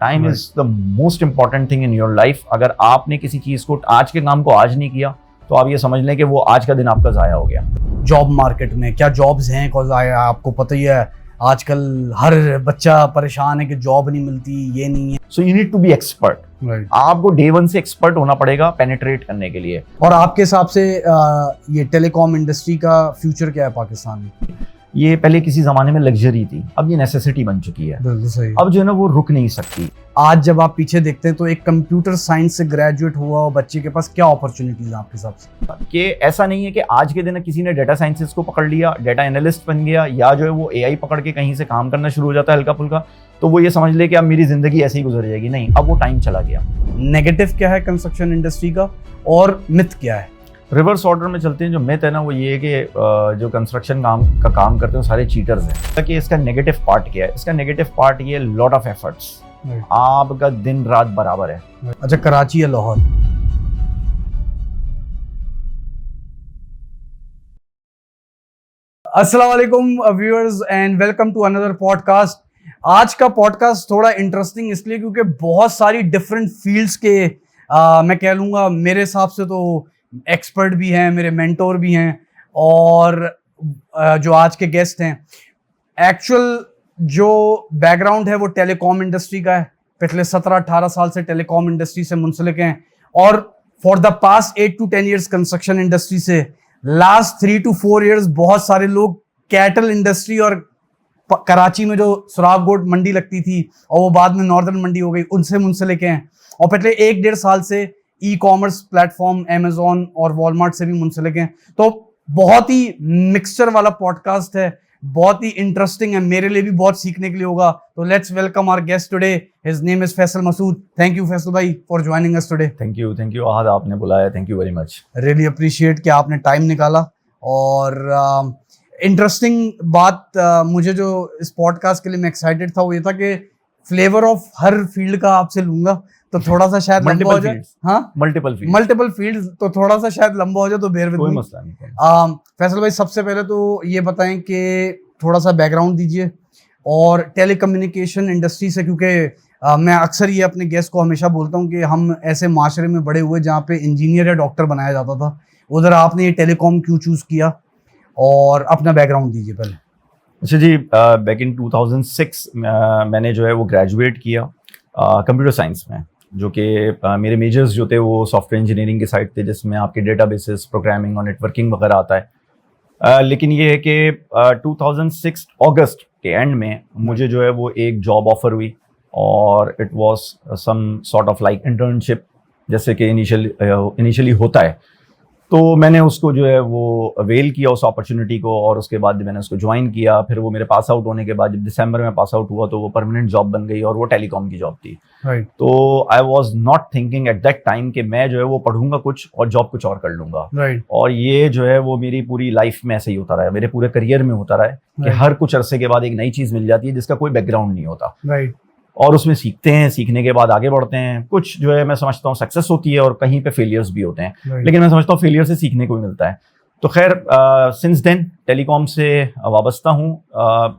Time is the most important thing in your life. अगर आपने किसी चीज को, आज के काम को आज नहीं किया, तो आप ये समझ लें कि वो आज का दिन आपका जाया हो गया। जॉब मार्केट में क्या जॉब्स हैं, कौन आपको पता ही है आजकल हर बच्चा परेशान है कि जॉब नहीं मिलती, ये नहीं है। So you need to be expert. आपको डे वन से एक्सपर्ट होना पड़ेगा पेनिट्रेट करने के लिए। और आपके हिसाब से ये टेलीकॉम इंडस्ट्री का फ्यूचर क्या है पाकिस्तान में? ये पहले किसी जमाने में लग्जरी थी, अब ये नेसेसिटी बन चुकी है। बिल्कुल सही। अब जो है ना वो रुक नहीं सकती। आज जब आप पीछे देखते हैं तो एक कंप्यूटर साइंस से ग्रेजुएट हुआ और बच्चे के पास क्या अपॉर्चुनिटीज हैं आपके हिसाब से? कि ऐसा नहीं है कि आज के दिन किसी ने डाटा साइंसिस को पकड़ लिया, डाटा एनालिस्ट बन गया, या जो है वो एआई पकड़ के कहीं से काम करना शुरू हो जाता है हल्का फुल्का, तो वो ये समझ ले कि अब मेरी जिंदगी ऐसे ही गुजर जाएगी। नहीं, अब वो टाइम चला गया। नेगेटिव क्या है कंस्ट्रक्शन इंडस्ट्री का और मिथ क्या है? रिवर्स ऑर्डर में चलते हैं। जो मिथ है ना वो ये है कि जो कंस्ट्रक्शन का काम करते हैं वो सारे चीटर्स हैं। कि इसका नेगेटिव पार्ट क्या है? इसका नेगेटिव पार्ट ये लॉट ऑफ एफर्ट्स। आपका दिन रात बराबर है। अच्छा, कराची या लाहौर? अस्सलाम वालेकुम viewers and welcome to another podcast. आज का पॉडकास्ट थोड़ा इंटरेस्टिंग इसलिए क्योंकि बहुत सारी डिफरेंट फील्ड्स के मैं कह लूँगा मेरे हिसाब से तो एक्सपर्ट भी हैं, मेरे मेंटोर भी हैं, और जो आज के गेस्ट हैं एक्चुअल जो बैकग्राउंड है वो टेलीकॉम इंडस्ट्री का है। पिछले 17-18 साल से टेलीकॉम इंडस्ट्री से मुंसलिक हैं और for the past 8 to 10 years construction industry से। लास्ट 3 to 4 years बहुत सारे लोग कैटल इंडस्ट्री और कराची में जो सुराब गोट मंडी लगती थी और वो बाद में नॉर्दर्न मंडी हो गई, उनसे मुंसलिक हैं। और पिछले 1-1.5 साल से ई कॉमर्स प्लेटफॉर्म अमेजोन और वॉलमार्ट से भी मुंसलिक हैं। तो बहुत ही मिक्सचर वाला पॉडकास्ट है, बहुत ही इंटरेस्टिंग है, मेरे लिए भी बहुत सीखने के लिए होगा। तो let's welcome our guest today. His name is Faisal Masood. Thank you Faisal भाई for joining us today. Thank you Ahad, आपने बुलाया, thank you very much. Really appreciate कि आपने टाइम निकाला। और इंटरेस्टिंग बात मुझे जो इस पॉडकास्ट के लिए मैं एक्साइटेड था वो ये था कि फ्लेवर ऑफ हर फील्ड का आपसे लूंगा, तो थोड़ा सा शायद लंबा हो जाए। हाँ, मल्टीपल फील्ड, तो थोड़ा सा शायद लंबा हो जाए, तो बेयर विद मी। मसला नहीं। फैसल भाई, सबसे पहले तो ये बताएं कि थोड़ा सा बैकग्राउंड दीजिए और टेलीकम्युनिकेशन इंडस्ट्री से, क्योंकि मैं अक्सर ये अपने गेस्ट को हमेशा बोलता हूँ कि हम ऐसे माशरे में बड़े हुए जहाँ पे इंजीनियर या डॉक्टर बनाया जाता था, उधर आपने ये टेलीकॉम क्यों चूज किया, और अपना बैकग्राउंड दीजिए पहले। अच्छा जी, बैक इन 2006 मैंने जो है वो ग्रेजुएट किया कंप्यूटर साइंस में, जो कि मेरे मेजर्स जो थे वो सॉफ्टवेयर इंजीनियरिंग के साइड थे, जिसमें आपके डेटाबेसेस, प्रोग्रामिंग और नेटवर्किंग वगैरह आता है। लेकिन ये है कि 2006 अगस्त के एंड में मुझे जो है वो एक जॉब ऑफर हुई, और it was some sort of like internship, जैसे कि इनिशियली होता है। तो मैंने उसको जो है वो अवेल किया उस अपॉर्चुनिटी को, और उसके बाद मैंने उसको ज्वाइन किया। फिर वो मेरे पास आउट होने के बाद जब दिसंबर में पास आउट हुआ तो वो परमानेंट जॉब बन गई, और वो टेलीकॉम की जॉब थी। तो I was not thinking at that time कि मैं जो है वो पढ़ूंगा कुछ और जॉब कुछ और कर लूंगा। और ये जो है वो मेरी पूरी लाइफ में ऐसे ही होता रहा है, मेरे पूरे करियर में होता रहा है कि हर कुछ अरसे के बाद एक नई चीज मिल जाती है जिसका कोई बैकग्राउंड नहीं होता, और उसमें सीखते हैं, सीखने के बाद आगे बढ़ते हैं। कुछ जो है मैं समझता हूँ सक्सेस होती है और कहीं पे फेलियर्स भी होते हैं, लेकिन मैं समझता हूँ फेलियर से सीखने को भी मिलता है। तो खैर सिंस देन टेलीकॉम से वाबस्ता हूँ।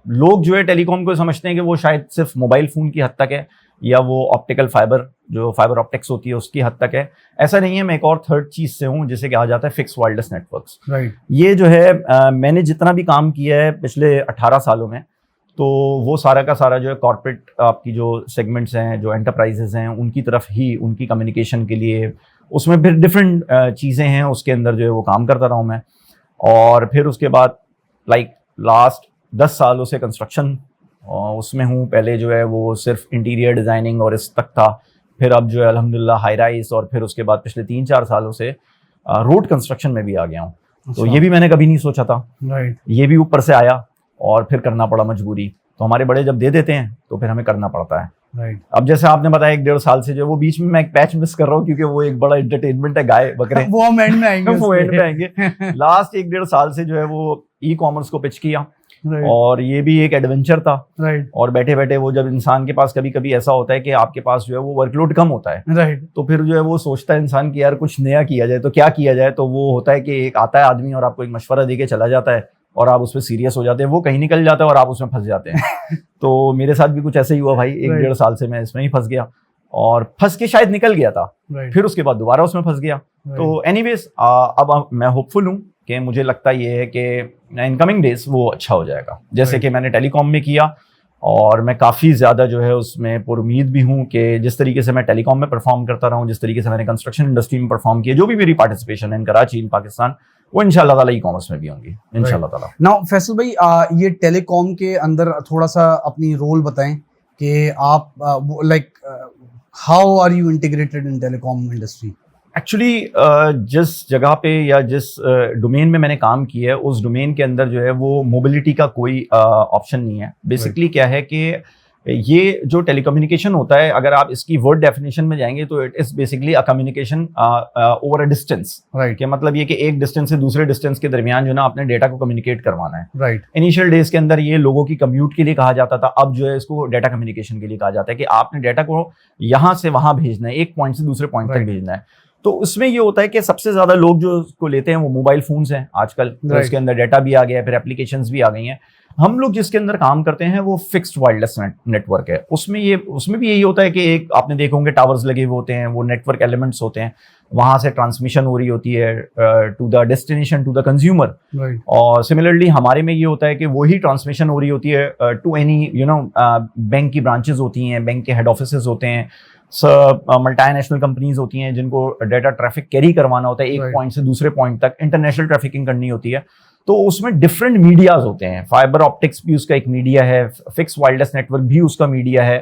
लोग जो है टेलीकॉम को समझते हैं कि वो शायद सिर्फ मोबाइल फ़ोन की हद तक है, या वो ऑप्टिकल फाइबर, जो फाइबर ऑप्टिक्स होती है उसकी हद तक है। ऐसा नहीं है, मैं एक और थर्ड चीज़ से हूँ जिसे कहा जाता है फिक्स वायरलेस नेटवर्क्स। ये जो है मैंने जितना भी काम किया है पिछले 18 सालों में, तो वो सारा का सारा जो है कॉर्पोरेट आपकी जो सेगमेंट्स हैं, जो एंटरप्राइजेज हैं, उनकी तरफ ही, उनकी कम्युनिकेशन के लिए, उसमें फिर डिफरेंट चीज़ें हैं, उसके अंदर जो है वो काम करता रहा हूँ मैं। और फिर उसके बाद लाइक लास्ट 10 सालों से कंस्ट्रक्शन उसमें हूँ। पहले जो है वो सिर्फ इंटीरियर डिज़ाइनिंग और इस तक था, फिर अब जो है अल्हम्दुलिल्लाह हाई राइज, और फिर उसके बाद पिछले 3-4 सालों से रोड कंस्ट्रक्शन में भी आ गया हूँ। तो ये भी मैंने कभी नहीं सोचा था, ये भी ऊपर से आया और फिर करना पड़ा मजबूरी। तो हमारे बड़े जब दे देते हैं तो फिर हमें करना पड़ता है। अब जैसे आपने बताया 1-1.5 साल से जो वो बीच में मैं एक पैच मिस कर रहा हूँ, क्योंकि वो एक बड़ा एंटरटेनमेंट है, गाय बकरे वो हम एंड में आएंगे। वो एंड में आएंगे। लास्ट 1-1.5 साल से जो है वो ई कॉमर्स को पिच किया, और ये भी एक एडवेंचर था। और बैठे बैठे वो जब इंसान के पास कभी कभी ऐसा होता है कि आपके पास जो है वो वर्कलोड कम होता है, तो फिर जो है वो सोचता है इंसान कि यार कुछ नया किया जाए, तो क्या किया जाए। तो वो होता है कि एक आता है आदमी और आपको एक मशवरा दे के चला जाता है, और आप उस पर सीरियस हो जाते हैं, वो कहीं निकल जाता है और आप उसमें फंस जाते हैं। तो मेरे साथ भी कुछ ऐसे ही हुआ भाई, 1-1.5 साल से मैं इसमें ही फंस गया और फंस के शायद निकल गया था, फिर उसके बाद दोबारा उसमें फंस गया। तो एनीवेज अब मैं होपफुल हूँ कि मुझे लगता ये है कि इनकमिंग डेज वो अच्छा हो जाएगा, जैसे कि मैंने टेलीकॉम में किया और मैं काफ़ी ज़्यादा जो है उसमें पुरुमीद भी हूँ कि जिस तरीके से मैं टेलीकॉम में परफॉर्म करता रहा हूँ, जिस तरीके से मैंने कंस्ट्रक्शन इंडस्ट्री में परफॉर्म किया, जो भी मेरी पार्टिसिपेशन है इन कराची, इन पाकिस्तान, वो इंशाल्लाह ताला ई कॉमर्स में भी होंगी इंशाल्लाह ताला। नाउ फैसल भाई, ये टेलीकॉम के अंदर थोड़ा सा अपनी रोल बताएं कि आप like how are you integrated in telecom industry? Actually जिस जगह पे या जिस डोमेन में मैंने काम किया है, उस डोमेन के अंदर जो है वो मोबिलिटी का कोई ऑप्शन नहीं है। बेसिकली क्या है कि ये जो टेलीकम्युनिकेशन होता है, अगर आप इसकी वर्ड डेफिनेशन में जाएंगे तो it is basically a communication over a distance. Right, कि मतलब ये कि एक डिस्टेंस से दूसरे डिस्टेंस के दरमियान जो ना अपने डेटा को कम्युनिकेट करवाना है। राइट। इनिशियल डेज के अंदर ये लोगों की कम्यूट के लिए कहा जाता था, अब जो है इसको डेटा कम्युनिकेशन के लिए कहा जाता है कि आपने डेटा को यहाँ से वहां भेजना है, एक पॉइंट से दूसरे पॉइंट तक भेजना है। तो उसमें ये होता है कि सबसे ज्यादा लोग जो उसको लेते हैं वो मोबाइल फोन्स हैं आजकल, तो इसके अंदर डेटा भी आ गया है, फिर एप्लीकेशंस भी आ गई हैं। हम लोग जिसके अंदर काम करते हैं वो फिक्स्ड वायरलेस नेटवर्क है। उसमें भी यही होता है कि एक आपने देखे होंगे टावर्स लगे हुए होते हैं, वो नेटवर्क एलिमेंट्स होते हैं, वहां से ट्रांसमिशन हो रही होती है to the destination, to the consumer. और सिमिलरली हमारे में ये होता है कि वही ट्रांसमिशन हो रही होती है टू एनी बैंक की ब्रांचेस होती हैं, बैंक के हेड ऑफिसेज होते हैं, मल्टीनेशनल कंपनीज होती हैं जिनको डाटा ट्रैफिक कैरी करवाना होता है एक पॉइंट से दूसरे पॉइंट तक, इंटरनेशनल ट्रैफिकिंग करनी होती है। तो उसमें डिफरेंट मीडियाज होते हैं, फाइबर ऑप्टिक्स भी उसका एक मीडिया है, फिक्स वायरलेस नेटवर्क भी उसका मीडिया है।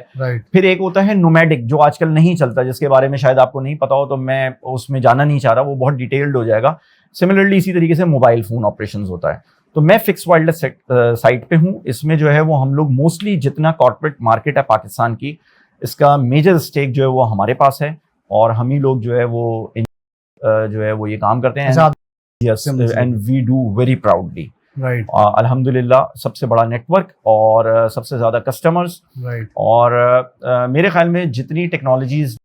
फिर एक होता है नोमैडिक, जो आजकल नहीं चलता, जिसके बारे में शायद आपको नहीं पता हो, तो मैं उसमें जाना नहीं चाह रहा, वो बहुत डिटेल्ड हो जाएगा। सिमिलरली इसी तरीके से मोबाइल फोन ऑपरेशन होता है। तो मैं फिक्स वायरलेस साइट पे हूँ। इसमें जो है वो हम लोग मोस्टली जितना कॉर्पोरेट मार्केट है पाकिस्तान की, इसका मेजर स्टेक जो है वो हमारे पास है और हम ही लोग जो है वो ये काम करते हैं। Yes, and we do very proudly. Right. अल्हम्दुलिल्लाह सबसे बड़ा नेटवर्क और सबसे ज्यादा कस्टमर्स। Right. और मेरे ख्याल में जितनी टेक्नोलॉजीज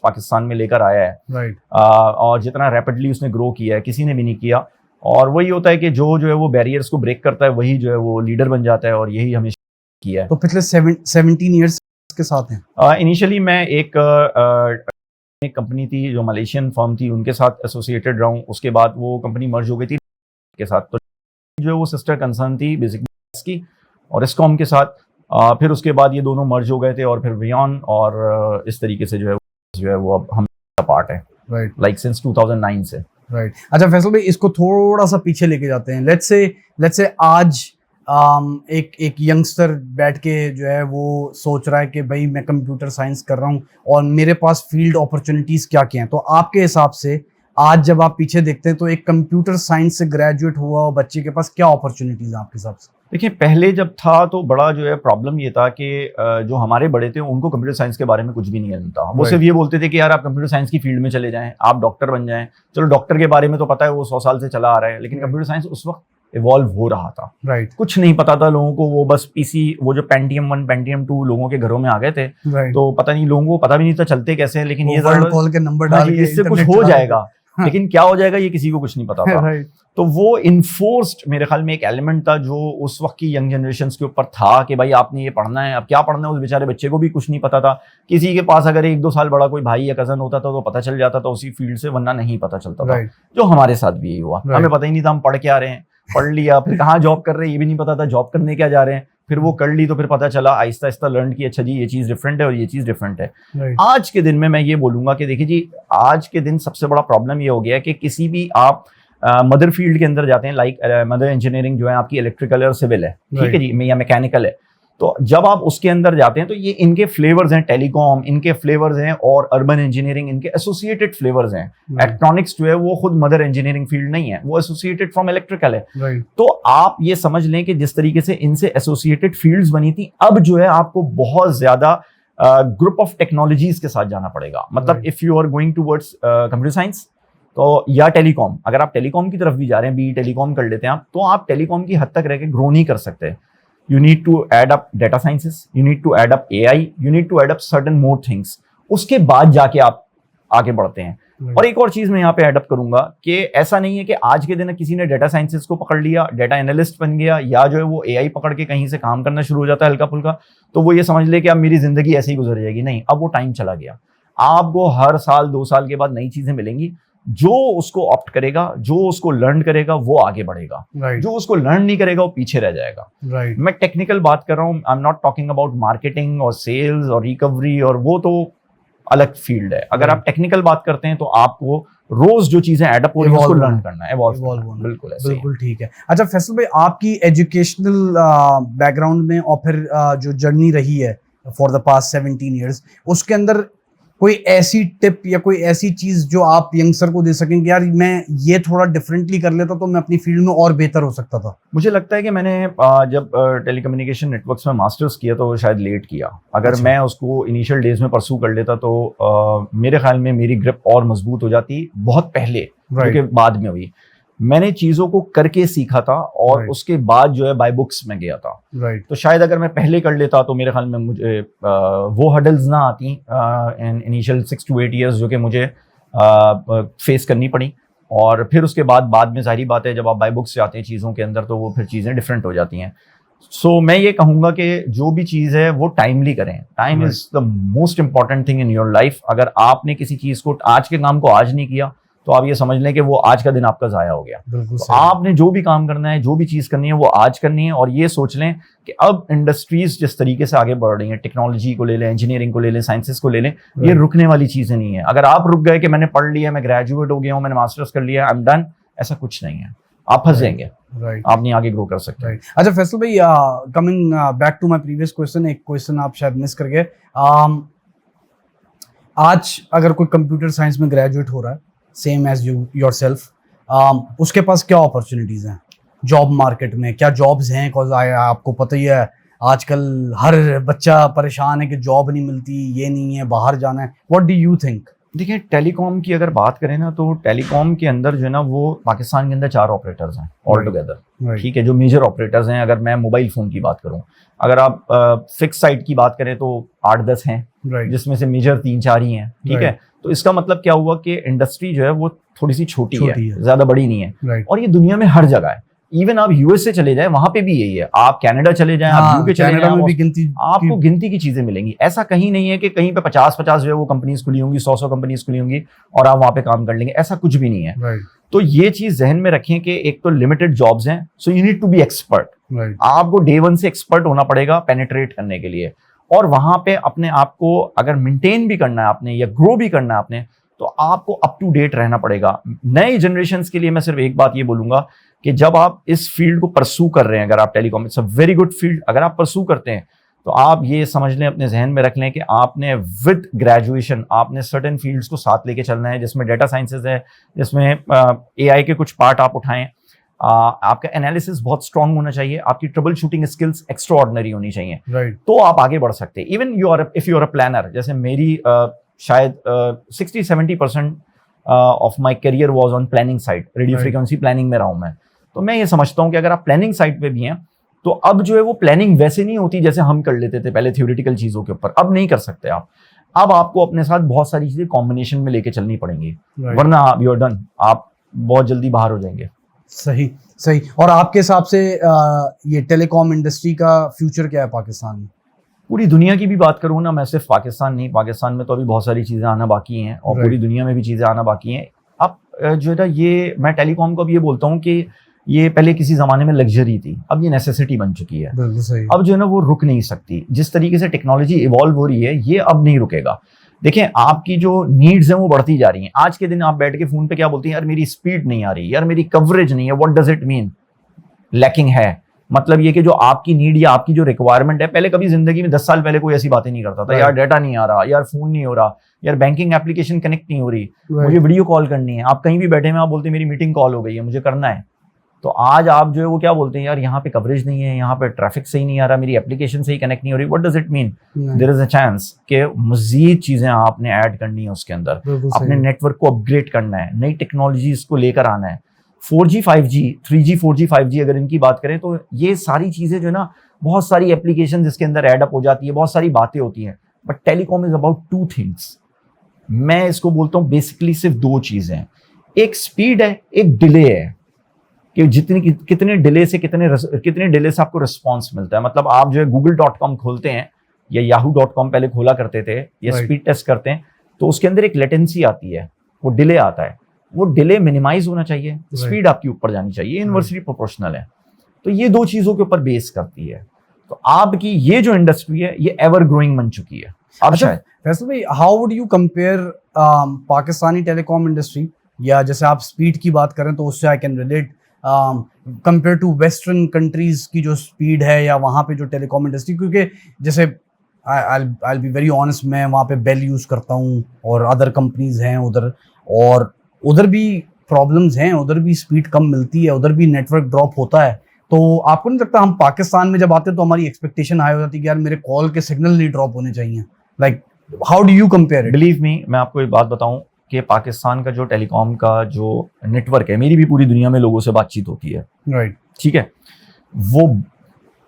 पाकिस्तान में लेकर आया है, right. और जितना रैपिडली उसने ग्रो किया है, किसी ने भी नहीं किया। और वही होता है कि जो है वो बैरियर्स को ब्रेक करता है, वही जो है वो लीडर बन जाता है, और यही हमेशा किया है। तो पिछले 17 ईयर्स के साथ हैं। इनिशियली मैं एक कंपनी थी जो मलेशियन फर्म थी, उनके साथ एसोसिएटेड रहा हूँ। उसके बाद वो कंपनी मर्ज हो गई थी के साथ, तो जो वो सिस्टर कंसर्न थी बेसिकली इसकी और एस्कॉम के साथ। फिर उसके बाद ये दोनों मर्ज हो गए थे और फिर वियॉन, और इस तरीके से जो है वो अब हम पार्ट है, राइट, लाइक सिंस 2009 से। राइट। अच्छा फैसल भाई, इसको थोड़ा सा पीछे लेके जाते हैं। लेट्स से आज एक यंगस्टर बैठ के जो है वो सोच रहा है कि भाई मैं कंप्यूटर साइंस कर रहा हूँ और मेरे पास फील्ड अपॉर्चुनिटीज क्या क्या हैं। तो आपके हिसाब से आज जब आप पीछे देखते हैं तो एक कंप्यूटर साइंस से ग्रेजुएट हुआ बच्चे के पास क्या अपॉर्चुनिटीज हैं आपके हिसाब से? देखिए, पहले जब था तो बड़ा जो है प्रॉब्लम ये था कि जो हमारे बड़े थे उनको कंप्यूटर साइंस के बारे में कुछ भी नहीं जानता। वो सिर्फ ये बोलते थे कि यार आप कंप्यूटर साइंस की फील्ड में चले जाएं, आप डॉक्टर बन जाएं। चलो डॉक्टर के बारे में तो पता है, वो 100 साल से चला आ रहा है, लेकिन कंप्यूटर साइंस उस वक्त इवॉल्व हो रहा था। राइट। कुछ नहीं पता था लोगों को। वो बस पीसी, वो जो पेंटियम 1 पेंटियम 2 लोगों के घरों में आ गए थे, तो पता नहीं लोगों को पता भी नहीं था चलते कैसे हैं। लेकिन ये कॉल के नंबर डाल के इससे कुछ हो जाएगा, लेकिन क्या हो जाएगा ये किसी को कुछ नहीं पता था। तो वो इन्फोर्स्ड मेरे ख्याल में एक एलिमेंट था जो उस वक्त की यंग जनरेशन के ऊपर था कि भाई आपने ये पढ़ना है। अब क्या पढ़ना है, उस बेचारे बच्चे को भी कुछ नहीं पता था। किसी के पास अगर 1-2 साल बड़ा कोई भाई या कजन होता था तो पता चल जाता था उसी फील्ड से, वरना नहीं पता चलता था। जो हमारे साथ भी यही हुआ, हमें पता ही नहीं था हम पढ़ के आ रहे हैं, पढ़ लिया, फिर कहाँ जॉब कर रहे हैं ये भी नहीं पता था, जॉब करने क्या जा रहे हैं। फिर वो कर ली तो फिर पता चला, आहिस्ता आहिस्ता लर्न की, अच्छा जी ये चीज़ डिफरेंट है और ये चीज़ डिफरेंट है। आज के दिन में मैं ये बोलूंगा कि देखिए जी, आज के दिन सबसे बड़ा प्रॉब्लम ये हो गया है कि किसी भी आप मदर फील्ड के अंदर जाते हैं, लाइक मदर इंजीनियरिंग जो है आपकी इलेक्ट्रिकल है और सिविल है, ठीक है जी, या मैकेनिकल है। तो जब आप उसके अंदर जाते हैं तो ये इनके फ्लेवर्स हैं, टेलीकॉम इनके फ्लेवर्स हैं, और अर्बन इंजीनियरिंग इनके एसोसिएटेड फ्लेवर्स हैं। इलेक्ट्रॉनिक्स जो है वो खुद मदर इंजीनियरिंग फील्ड नहीं है, वो एसोसिएटेड फ्रॉम इलेक्ट्रिकल है। तो आप ये समझ लें कि जिस तरीके से इनसे एसोसिएटेड फील्ड्स बनी थी, अब जो है आपको बहुत ज्यादा ग्रुप ऑफ टेक्नोलॉजीज के साथ जाना पड़ेगा। मतलब if you are going towards computer science तो या टेलीकॉम, अगर आप टेलीकॉम की तरफ भी जा रहे हैं, बी टेलीकॉम कर लेते हैं आप, तो आप टेलीकॉम की हद तक रह के ग्रो नहीं कर सकते। You need to add up data sciences, you need to add up AI, you need to add up certain more things. उसके बाद जाके आप आगे बढ़ते हैं। और एक और चीज मैं यहाँ पे एडअप करूंगा कि ऐसा नहीं है कि आज के दिन किसी ने डेटा साइंसिस को पकड़ लिया, डेटा एनालिस्ट बन गया, या जो है वो एआई पकड़ के कहीं से काम करना शुरू हो जाता है हल्का फुल्का, तो वो ये समझ ले कि अब मेरी जिंदगी ऐसे ही गुजर जाएगी। नहीं, अब वो टाइम चला गया। आपको हर साल 2 साल के बाद नई चीजें मिलेंगी। जो उसको ऑप्ट करेगा, जो उसको लर्न करेगा, वो आगे बढ़ेगा। जो उसको लर्न नहीं करेगा वो पीछे रह जाएगा। मैं टेक्निकल बात कर रहा हूँ, I am not talking about marketing और सेल्स और रिकवरी, और वो तो अलग फील्ड है। अगर आप टेक्निकल बात करते हैं तो आपको रोज जो चीजें एडअप हो रही है उसको लर्न करना है, एवॉल्व करना। बिल्कुल ठीक है। अच्छा फैसल भाई, आपकी एजुकेशनल बैकग्राउंड में और फिर जो जर्नी रही है फॉर द पास्ट 17 ईयर्स, उसके अंदर कोई ऐसी टिप या कोई ऐसी चीज जो आप यंगस्टर को दे सकें कि यार मैं ये थोड़ा डिफरेंटली कर लेता तो मैं अपनी फील्ड में और बेहतर हो सकता था? मुझे लगता है कि मैंने जब टेलीकम्युनिकेशन नेटवर्क्स में मास्टर्स किया तो शायद लेट किया। अगर मैं उसको इनिशियल डेज में परसू कर लेता तो मेरे ख्याल में मेरी ग्रिप और मजबूत हो जाती बहुत पहले, जो कि बाद में हुई। मैंने चीजों को करके सीखा था और उसके बाद जो है बाय बुक्स में गया था। तो शायद अगर मैं पहले कर लेता तो मेरे ख्याल में मुझे वो हडल्स ना आती इन इनिशियल 6 to 8 ईयर्स जो कि मुझे फेस करनी पड़ी। और फिर उसके बाद में जाहिर बात है जब आप बाय बुक्स जाते हैं चीज़ों के अंदर तो वो फिर चीज़ें डिफरेंट हो जाती हैं। सो मैं ये कहूँगा कि जो भी चीज़ है वो टाइमली करें। Time is the most important thing in your life. अगर आपने किसी चीज़ को, आज के काम को आज नहीं किया तो आप ये समझ लें कि वो आज का दिन आपका ज़ाया हो गया। तो आपने जो भी काम करना है, जो भी चीज़ करनी है वो आज करनी है। और ये सोच लें कि अब इंडस्ट्रीज जिस तरीके से आगे बढ़ रही हैं, टेक्नोलॉजी को ले लें, इंजीनियरिंग को ले लें, साइंसेस को ले लें, ये रुकने वाली चीज़ें नहीं है। अगर आप रुक गए कि मैंने पढ़ लिया, मैं ग्रेजुएट हो गया हूँ, मैंने मास्टर्स कर लिया, आई एम डन, ऐसा कुछ नहीं है। आप फंस जाएंगे, आप नहीं आगे ग्रो कर सकते। अच्छा फैसल भाई, coming back to my previous question, एक क्वेश्चन आप शायद मिस कर गए। आज अगर कोई कंप्यूटर साइंस में ग्रेजुएट हो रहा है सेम एज यू योरसेल्फ, उसके पास क्या अपॉर्चुनिटीज हैं जॉब मार्केट में? क्या जॉब्स हैं? बिकॉज आपको पता ही है आजकल हर बच्चा परेशान है कि जॉब नहीं मिलती, ये नहीं है, बाहर जाना है। What do you think? देखिए, टेलीकॉम की अगर बात करें ना तो टेलीकॉम के अंदर जो है ना वो पाकिस्तान के अंदर 4 ऑपरेटर्स हैं ऑल टुगेदर, ठीक है, जो मेजर ऑपरेटर्स हैं। अगर मैं मोबाइल फोन की बात करूं, अगर आप फिक्स साइट की बात करें तो 8-10 हैं, जिसमें से मेजर 3-4 ही हैं, ठीक है। तो इसका मतलब क्या हुआ कि इंडस्ट्री जो है वो थोड़ी सी छोटी है, ज्यादा बड़ी नहीं है। और ये दुनिया में हर जगह है। इवन आप यूएसए चले जाएं, वहां पे भी यही है। आप कनाडा चले जाएं, आप यूके चले जाएं, आपको गिनती की चीजें मिलेंगी। ऐसा कहीं नहीं है कि कहीं पे 50-50 जो है वो कंपनीज खुली होंगी, 100 कंपनीज खुली होंगी और आप वहां पे काम कर लेंगे, ऐसा कुछ भी नहीं है। तो ये चीज जहन में रखें कि एक तो लिमिटेड जॉब्स हैं, so you need to be expert. आपको डे 1 से एक्सपर्ट होना पड़ेगा पेनिट्रेट करने के लिए। और वहां पे अपने आप को अगर मेंटेन भी करना है आपने या ग्रो भी करना है आपने, तो आपको अप टू डेट रहना पड़ेगा। नए जनरेशंस के लिए मैं सिर्फ एक बात ये बोलूंगा कि जब आप इस फील्ड को परसू कर रहे हैं, अगर आप telecom, it's a very good field, अगर आप परसू करते हैं तो आप ये समझ लें, अपने जहन में रख लें कि आपने विद ग्रेजुएशन आपने सर्टेन फील्ड्स को साथ लेके चलना है, जिसमें डेटा साइंसेज है, जिसमें एआई के कुछ पार्ट आप उठाएं। आपका एनालिसिस बहुत स्ट्रांग होना चाहिए, आपकी troubleshooting skills extraordinary होनी चाहिए, तो आप आगे बढ़ सकते हैं। Even if you are a planner, जैसे मेरी शायद 60-70% of my career was on planning side, radio frequency planning में रहा हूं मैं। तो मैं ये समझता हूं कि अगर आप प्लानिंग साइड पे भी हैं तो अब जो है वो प्लानिंग वैसे नहीं होती जैसे हम कर लेते थे पहले थ्योरेटिकल चीजों के ऊपर। अब नहीं कर सकते आप। अब आपको अपने साथ बहुत सारी चीजें कॉम्बिनेशन में लेके चलनी पड़ेंगी, वरना आप यू आर डन, आप बहुत जल्दी बाहर हो जाएंगे। सही सही। और आपके हिसाब से ये टेलीकॉम इंडस्ट्री का फ्यूचर क्या है पाकिस्तान में? पूरी दुनिया की भी बात करूँ ना, मैं सिर्फ पाकिस्तान नहीं, पाकिस्तान में तो अभी बहुत सारी चीज़ें आना बाकी हैं और पूरी दुनिया में भी चीज़ें आना बाकी हैं। अब जो है ना, ये मैं टेलीकॉम को भी ये बोलता हूँ कि ये पहले किसी ज़माने में लग्जरी थी, अब ये नेसेसिटी बन चुकी है। अब जो है ना वो रुक नहीं सकती। जिस तरीके से टेक्नोलॉजी इवॉल्व हो रही है, ये अब नहीं रुकेगा। देखें, आपकी जो नीड्स हैं वो बढ़ती जा रही हैं। आज के दिन आप बैठ के फोन पे क्या बोलते हैं, यार मेरी स्पीड नहीं आ रही, यार मेरी कवरेज नहीं है। What does it mean? Lacking है। मतलब ये कि जो आपकी नीड या आपकी जो रिक्वायरमेंट है, पहले कभी जिंदगी में 10 साल पहले कोई ऐसी बातें नहीं करता था, यार डाटा नहीं आ रहा, यार फोन नहीं हो रहा, यार बैंकिंग एप्लीकेशन कनेक्ट नहीं हो रही, मुझे वीडियो कॉल करनी है। आप कहीं भी बैठे में आप बोलते हैं मेरी मीटिंग कॉल हो गई है, मुझे करना है। तो आज आप जो है वो क्या बोलते हैं, यार यहाँ पे कवरेज नहीं है, यहाँ पे ट्रैफिक सही नहीं आ रहा, मेरी एप्लीकेशन सही कनेक्ट नहीं हो रही। What does it mean? There is a chance कि मजीद चीजें आपने ऐड करनी है उसके अंदर, अपने नेटवर्क को अपग्रेड करना है, नई टेक्नोलॉजीज को लेकर आना है। 4G 5G 3G 4G 5G अगर इनकी बात करें तो ये सारी चीजें जो है ना, बहुत सारी एप्लीकेशन इसके अंदर ऐड अप हो जाती है, बहुत सारी बातें होती हैं। But telecom is about 2 things. मैं इसको बोलता हूँ बेसिकली सिर्फ दो चीजें हैं, एक स्पीड है, एक डिले है, कि कितने डिले से कितने डिले से आपको रिस्पॉन्स मिलता है। मतलब आप जो है google.com खोलते हैं या yahoo.com पहले खोला करते थे, या स्पीड टेस्ट करते हैं, तो उसके अंदर एक लेटेंसी आती है, वो डिले आता है, वो डिले मिनिमाइज होना चाहिए, स्पीड आपकी ऊपर जानी चाहिए, इनवर्सली प्रोपोर्शनल है। तो ये दो चीजों के ऊपर बेस करती है। तो आपकी ये जो इंडस्ट्री है ये एवर ग्रोइंग बन चुकी है। अब शायद फैसल भाई, how would you compare Pakistani telecom industry, या जैसे आप स्पीड की बात करें तो उससे I can relate, compare to western countries की जो स्पीड है या वहाँ पे जो टेलीकॉम इंडस्ट्री, क्योंकि जैसे आई बी वेरी ऑनेस्ट, मैं वहाँ पे बेल यूज़ करता हूँ और अदर कंपनीज हैं उधर, और उधर भी प्रॉब्लम्स हैं, उधर भी स्पीड कम मिलती है, उधर भी नेटवर्क ड्रॉप होता है। तो आपको नहीं लगता हम पाकिस्तान में जब आते हैं तो हमारी एक्सपेक्टेशन हाई हो जाती है कि यार मेरे कॉल के सिग्नल नहीं ड्रॉप होने चाहिए? Like how do you compare it? Believe me, मैं आपको एक बात बताऊं कि पाकिस्तान का जो टेलीकॉम का जो नेटवर्क है, मेरी भी पूरी दुनिया में लोगों से बातचीत होती है, राइट, ठीक है, वो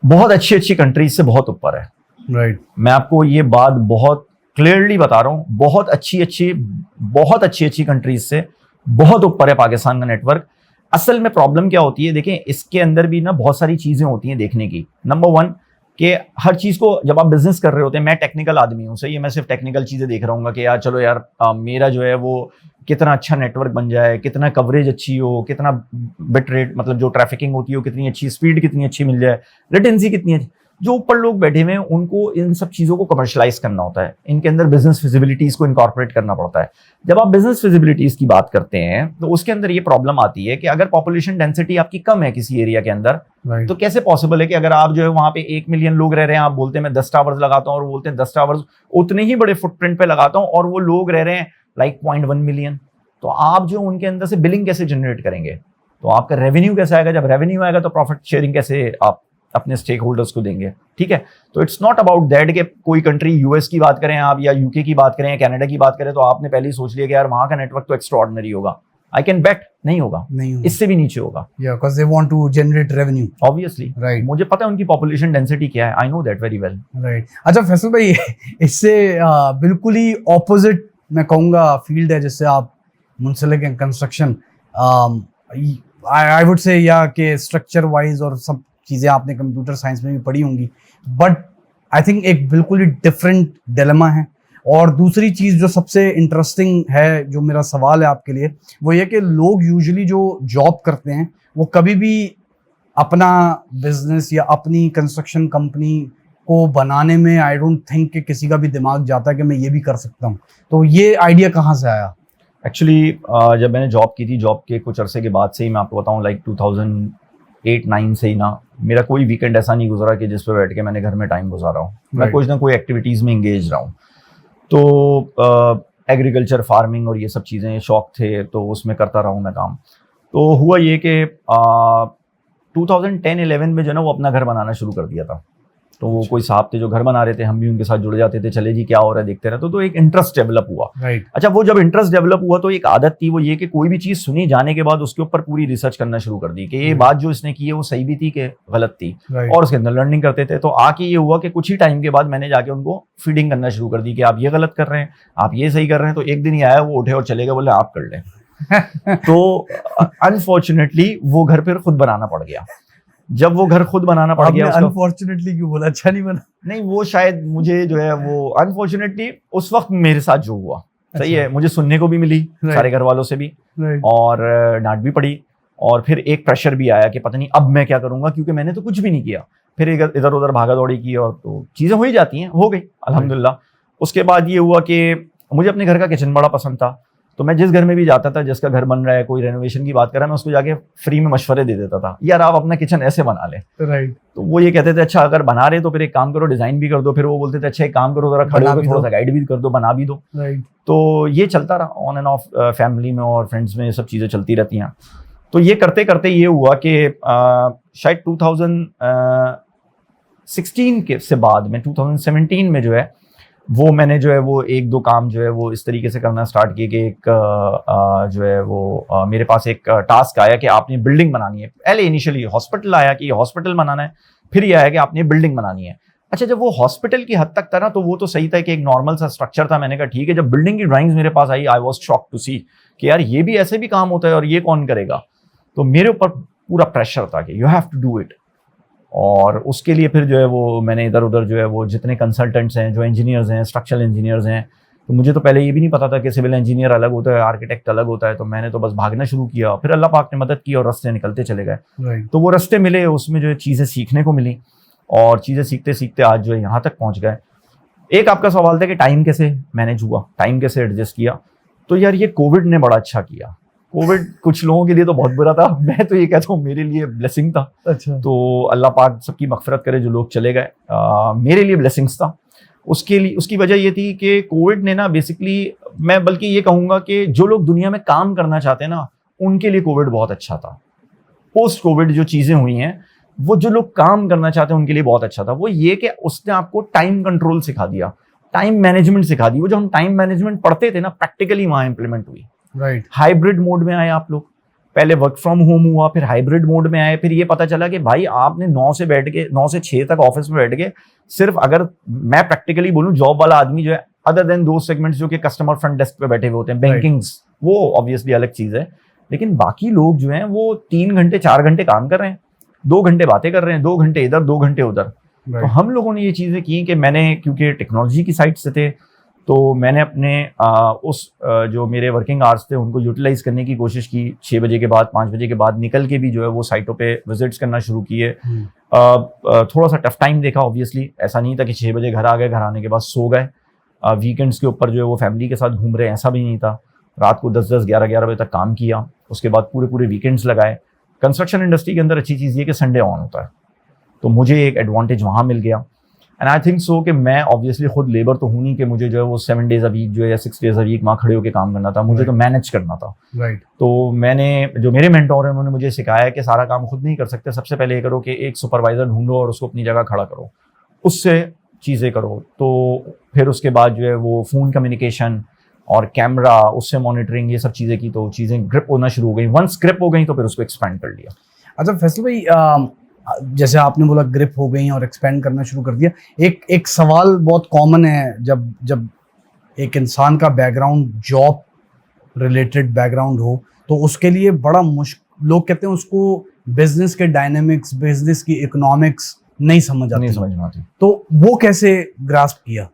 बहुत अच्छी अच्छी कंट्रीज से बहुत ऊपर है। राइट, मैं आपको ये बात बहुत क्लियरली बता रहा हूँ, बहुत अच्छी अच्छी कंट्रीज से बहुत ऊपर है पाकिस्तान का नेटवर्क। असल में प्रॉब्लम क्या होती है, देखें, इसके अंदर भी ना बहुत सारी चीजें होती हैं देखने की। नंबर वन, कि हर चीज को जब आप बिजनेस कर रहे होते हैं, मैं टेक्निकल आदमी हूँ, सही है, मैं सिर्फ टेक्निकल चीजें देख रहा हूँ कि यार चलो यार मेरा जो है वो कितना अच्छा नेटवर्क बन जाए, कितना कवरेज अच्छी हो, कितना बिट रेट, मतलब जो ट्रैफिकिंग होती है वो कितनी अच्छी, स्पीड कितनी अच्छी मिल जाए, लेटेंसी कितनी अच्छी। जो ऊपर लोग बैठे हुए हैं उनको इन सब चीजों को कमर्शलाइज करना होता है, इनके अंदर बिजनेस फिजिबिलिटीज को इनकॉर्पोरेट करना पड़ता है। जब आप बिजनेस फिजिबिलिटीज की बात करते हैं तो उसके अंदर ये प्रॉब्लम आती है कि अगर पॉपुलेशन डेंसिटी आपकी कम है किसी एरिया के अंदर, तो कैसे पॉसिबल है कि अगर आप जो है वहां पे 1 मिलियन लोग रह रहे हैं, आप बोलते हैं मैं 10 टावर्स लगाता हूँ, और बोलते हैं 10 टावर्स उतने ही बड़े फुटप्रिंट पे लगाता हूँ, और वो लोग रह रहे हैं लाइक 0.1 मिलियन, तो आप जो उनके अंदर से बिलिंग कैसे जनरेट करेंगे? तो आपका रेवेन्यू कैसे आएगा? जब रेवेन्यू आएगा तो प्रॉफिट शेयरिंग कैसे आप अपने स्टेक होल्डर्स को देंगे? ठीक है, तो इट्स नॉट अबाउट दैट कि कोई कंट्री यूएस की बात करें आप, या यूके की बात करें, या कनाडा की बात करें, तो आपने पहले ही सोच लिया कि यार वहां का नेटवर्क तो एक्स्ट्राऑर्डिनरी होगा। आई कैन बेट नहीं होगा, इससे भी नीचे होगा। या because they want to generate revenue, obviously, right. मुझे पता है उनकी पॉपुलेशन डेंसिटी क्या है, I know that very well, right. अच्छा फैसल भाई, इससे बिल्कुल ही ऑपोजिट मैं कहूँगा फील्ड है जिससे आप मुंसलिक हैं, कंस्ट्रक्शन। आई वुड से या कि स्ट्रक्चर वाइज और सब चीज़ें आपने कंप्यूटर साइंस में भी पढ़ी होंगी, बट आई थिंक एक बिल्कुल ही डिफरेंट डिलेमा है। और दूसरी चीज़ जो सबसे इंटरेस्टिंग है, जो मेरा सवाल है आपके लिए, वो ये कि लोग यूजुअली जो जॉब करते हैं वो कभी भी अपना बिजनेस या अपनी कंस्ट्रक्शन कंपनी को बनाने में आई डोंट थिंक कि किसी का भी दिमाग जाता है कि मैं ये भी कर सकता हूँ। तो ये आइडिया कहाँ से आया? एक्चुअली जब मैंने जॉब की थी, जॉब के कुछ अरसे के बाद से ही मैं आपको बताऊँ, लाइक 2008-9 से ही ना मेरा कोई वीकेंड ऐसा नहीं गुजरा कि जिस पे बैठ के मैंने घर में टाइम गुजारा हूँ। मैं कुछ ना कोई एक्टिविटीज़ में इंगेज रहा हूँ। तो एग्रीकल्चर, फार्मिंग और ये सब चीज़ें शौक थे, तो उसमें करता रहा हूँ मैं काम। तो हुआ ये कि 2010-11 में जो ना वो अपना घर बनाना शुरू कर दिया था। तो वो कोई साहब थे जो घर बना रहे थे, हम भी उनके साथ जुड़ जाते थे, चले जी क्या हो रहा है देखते रहे। तो एक इंटरेस्ट डेवलप हुआ। अच्छा, वो जब इंटरेस्ट डेवलप हुआ तो एक आदत थी, वो ये कि कोई भी चीज़ सुनी जाने के बाद उसके ऊपर पूरी रिसर्च करना शुरू कर दी कि ये बात जो इसने की है वो सही भी थी कि गलत थी, और उसके अंदर लर्निंग करते थे। तो आके ये हुआ कि कुछ ही टाइम के बाद मैंने जाके उनको फीडिंग करना शुरू कर दी कि आप ये गलत कर रहे हैं, आप ये सही कर रहे हैं। तो एक दिन ही आया, वो उठे और चले गए, बोले आप कर लें। तो अनफॉर्चुनेटली वो घर फिर खुद बनाना पड़ गया। जब वो घर खुद बनाना पड़ गया, अनफॉर्चुनेटली क्यों बोला? अच्छा नहीं बना? नहीं, वो शायद मुझे जो है वो अनफॉर्चुनेटली उस वक्त मेरे साथ जो हुआ, सही है, मुझे सुनने को भी मिली सारे घर वालों से भी, और डांट भी पड़ी, और फिर एक प्रेशर भी आया कि पता नहीं अब मैं क्या करूंगा, क्योंकि मैंने तो कुछ भी नहीं किया। फिर इधर उधर भागा दौड़ी की, और तो चीजें हो ही जाती हैं, हो गई अल्हम्दुलिल्लाह। उसके बाद ये हुआ कि मुझे अपने घर का किचन बड़ा पसंद था, तो मैं जिस घर में भी जाता था, जिसका घर बन रहा है, कोई रेनोवेशन की बात कर रहा है, मैं उसको जाके फ्री में मशवरे दे देता था, यार आप अपना किचन ऐसे बना लें। राइट। तो वो ये कहते थे अच्छा अगर बना रहे तो फिर एक काम करो, डिजाइन भी कर दो। फिर वो बोलते थे अच्छा एक काम करो, जरा खड़े होकर थोड़ा सा गाइड भी कर दो, बना भी दो। राइट। तो ये चलता रहा ऑन एंड ऑफ, फैमिली में और फ्रेंड्स में ये सब चीजें चलती रहती हैं। तो ये करते करते ये हुआ कि शायद 2016 के से बाद में 2017 में जो है वो मैंने जो है वो एक दो काम जो है वो इस तरीके से करना स्टार्ट किए कि एक जो है वो मेरे पास एक टास्क आया कि आपने बिल्डिंग बनानी है। पहले इनिशियली हॉस्पिटल आया कि हॉस्पिटल बनाना है, फिर ये आया कि आपने बिल्डिंग बनानी है। अच्छा, जब वो हॉस्पिटल की हद तक था ना, तो वो तो सही था कि एक नॉर्मल सा स्ट्रक्चर था। मैंने कहा ठीक है। जब बिल्डिंग की ड्राइंग्स मेरे पास आई, आई वाज शॉक्ड टू सी कि यार ये भी ऐसे भी काम होता है और ये कौन करेगा। तो मेरे ऊपर पूरा प्रेशर था कि you have to do it. और उसके लिए फिर जो है वो मैंने इधर उधर जो है वो जितने कंसल्टेंट्स हैं, जो इंजीनियर्स हैं, स्ट्रक्चरल इंजीनियर्स हैं, तो मुझे तो पहले ये भी नहीं पता था कि सिविल इंजीनियर अलग होता है, आर्किटेक्ट अलग होता है। तो मैंने तो बस भागना शुरू किया। फिर अल्लाह पाक ने मदद की और रास्ते निकलते चले गए। तो वो रास्ते मिले, उसमें जो है चीज़ें सीखने को मिली और चीज़ें सीखते सीखते आज जो है यहाँ तक पहुँच गए। एक आपका सवाल था कि टाइम कैसे मैनेज हुआ, टाइम कैसे एडजस्ट किया। तो यार ये कोविड ने बड़ा अच्छा किया। कोविड कुछ लोगों के लिए तो बहुत बुरा था, मैं तो ये कहता हूँ मेरे लिए ब्लेसिंग था। अच्छा। तो अल्लाह पाक सबकी मगफरत करे जो लोग चले गए, मेरे लिए ब्लेसिंग्स था। उसके लिए उसकी वजह ये थी कि कोविड ने ना बेसिकली, मैं बल्कि ये कहूँगा कि जो लोग दुनिया में काम करना चाहते हैं ना, उनके लिए कोविड बहुत अच्छा था। पोस्ट कोविड जो चीज़ें हुई हैं, वो जो लोग काम करना चाहते हैं उनके लिए बहुत अच्छा था। वो ये कि उसने आपको टाइम कंट्रोल सिखा दिया, टाइम मैनेजमेंट सिखा दी। वो जो हम टाइम मैनेजमेंट पढ़ते थे ना, प्रैक्टिकली वहाँ इंप्लीमेंट हुई। राइट। हाइब्रिड मोड में आए आप लोग, पहले वर्क फ्रॉम होम हुआ, फिर हाइब्रिड मोड में आए। फिर ये पता चला कि भाई आपने 9 से 6 तक ऑफिस में बैठ के, सिर्फ अगर मैं प्रैक्टिकली बोलूं, जॉब वाला आदमी जो है, अदर देन दो सेगमेंट्स जो कि कस्टमर फ्रंट डेस्क पे बैठे हुए होते हैं, बैंकिंग्स, वो ऑब्वियसली अलग चीज है। लेकिन बाकी लोग जो हैं वो 3 घंटे 4 घंटे काम कर रहे हैं, 2 घंटे बातें कर रहे हैं, 2 घंटे इधर 2 घंटे उधर। तो हम लोगों ने ये चीजें की कि मैंने, क्योंकि टेक्नोलॉजी की साइड से थे, तो मैंने अपने जो मेरे वर्किंग आवर्स थे उनको यूटिलाइज करने की कोशिश की। 6 बजे के बाद, 5 बजे के बाद निकल के भी जो है वो साइटों पे विजिट्स करना शुरू किए। थोड़ा सा टफ टाइम देखा ऑब्वियसली, ऐसा नहीं था कि 6 बजे घर आ गए, घर आने के बाद सो गए। वीकेंड्स के ऊपर जो है वो फैमिली के साथ घूम रहे हैं, ऐसा भी नहीं था। रात को 10-10, 11-11 बजे तक काम किया, उसके बाद पूरे वीकेंड्स लगाए। कंस्ट्रक्शन इंडस्ट्री के अंदर अच्छी चीज़ ये कि संडे ऑन होता है, तो मुझे एक एडवांटेज वहाँ मिल गया। एंड आई थिंक सो कि मैं ऑब्वियसली खुद लेबर तो हूँ नहीं कि मुझे जो है वो 7 डेज अ वीक जो है या 6 डेज अ वीक वहाँ खड़े होकर काम करना था, मुझे तो मैनेज करना था। तो मैंने, जो मेरे मेंटोर हैं, उन्होंने मुझे सिखाया कि सारा काम खुद नहीं कर सकते, सबसे पहले ये करो कि एक सुपरवाइजर ढूंढो और उसको अपनी जगह खड़ा करो, उससे चीज़ें करो। तो फिर उसके बाद जो है वो फ़ोन कम्युनिकेशन और कैमरा, उससे मॉनिटरिंग, ये सब चीज़ें की, तो चीज़ें ग्रिप होना शुरू हो गई। वंस ग्रिप हो गई तो फिर उसको एक्सपेंड कर लिया। अच्छा फैसल भाई, जैसे आपने बोला ग्रिप हो गई और एक्सपेंड करना शुरू कर दिया, एक सवाल बहुत कॉमन है, जब एक इंसान का बैकग्राउंड जॉब रिलेटेड बैकग्राउंड हो, तो उसके लिए बड़ा मुश्किल, लोग कहते हैं उसको बिजनेस के डायनेमिक्स, बिजनेस की इकोनॉमिक्स नहीं समझ आती। तो वो कैसे ग्रास्प किया?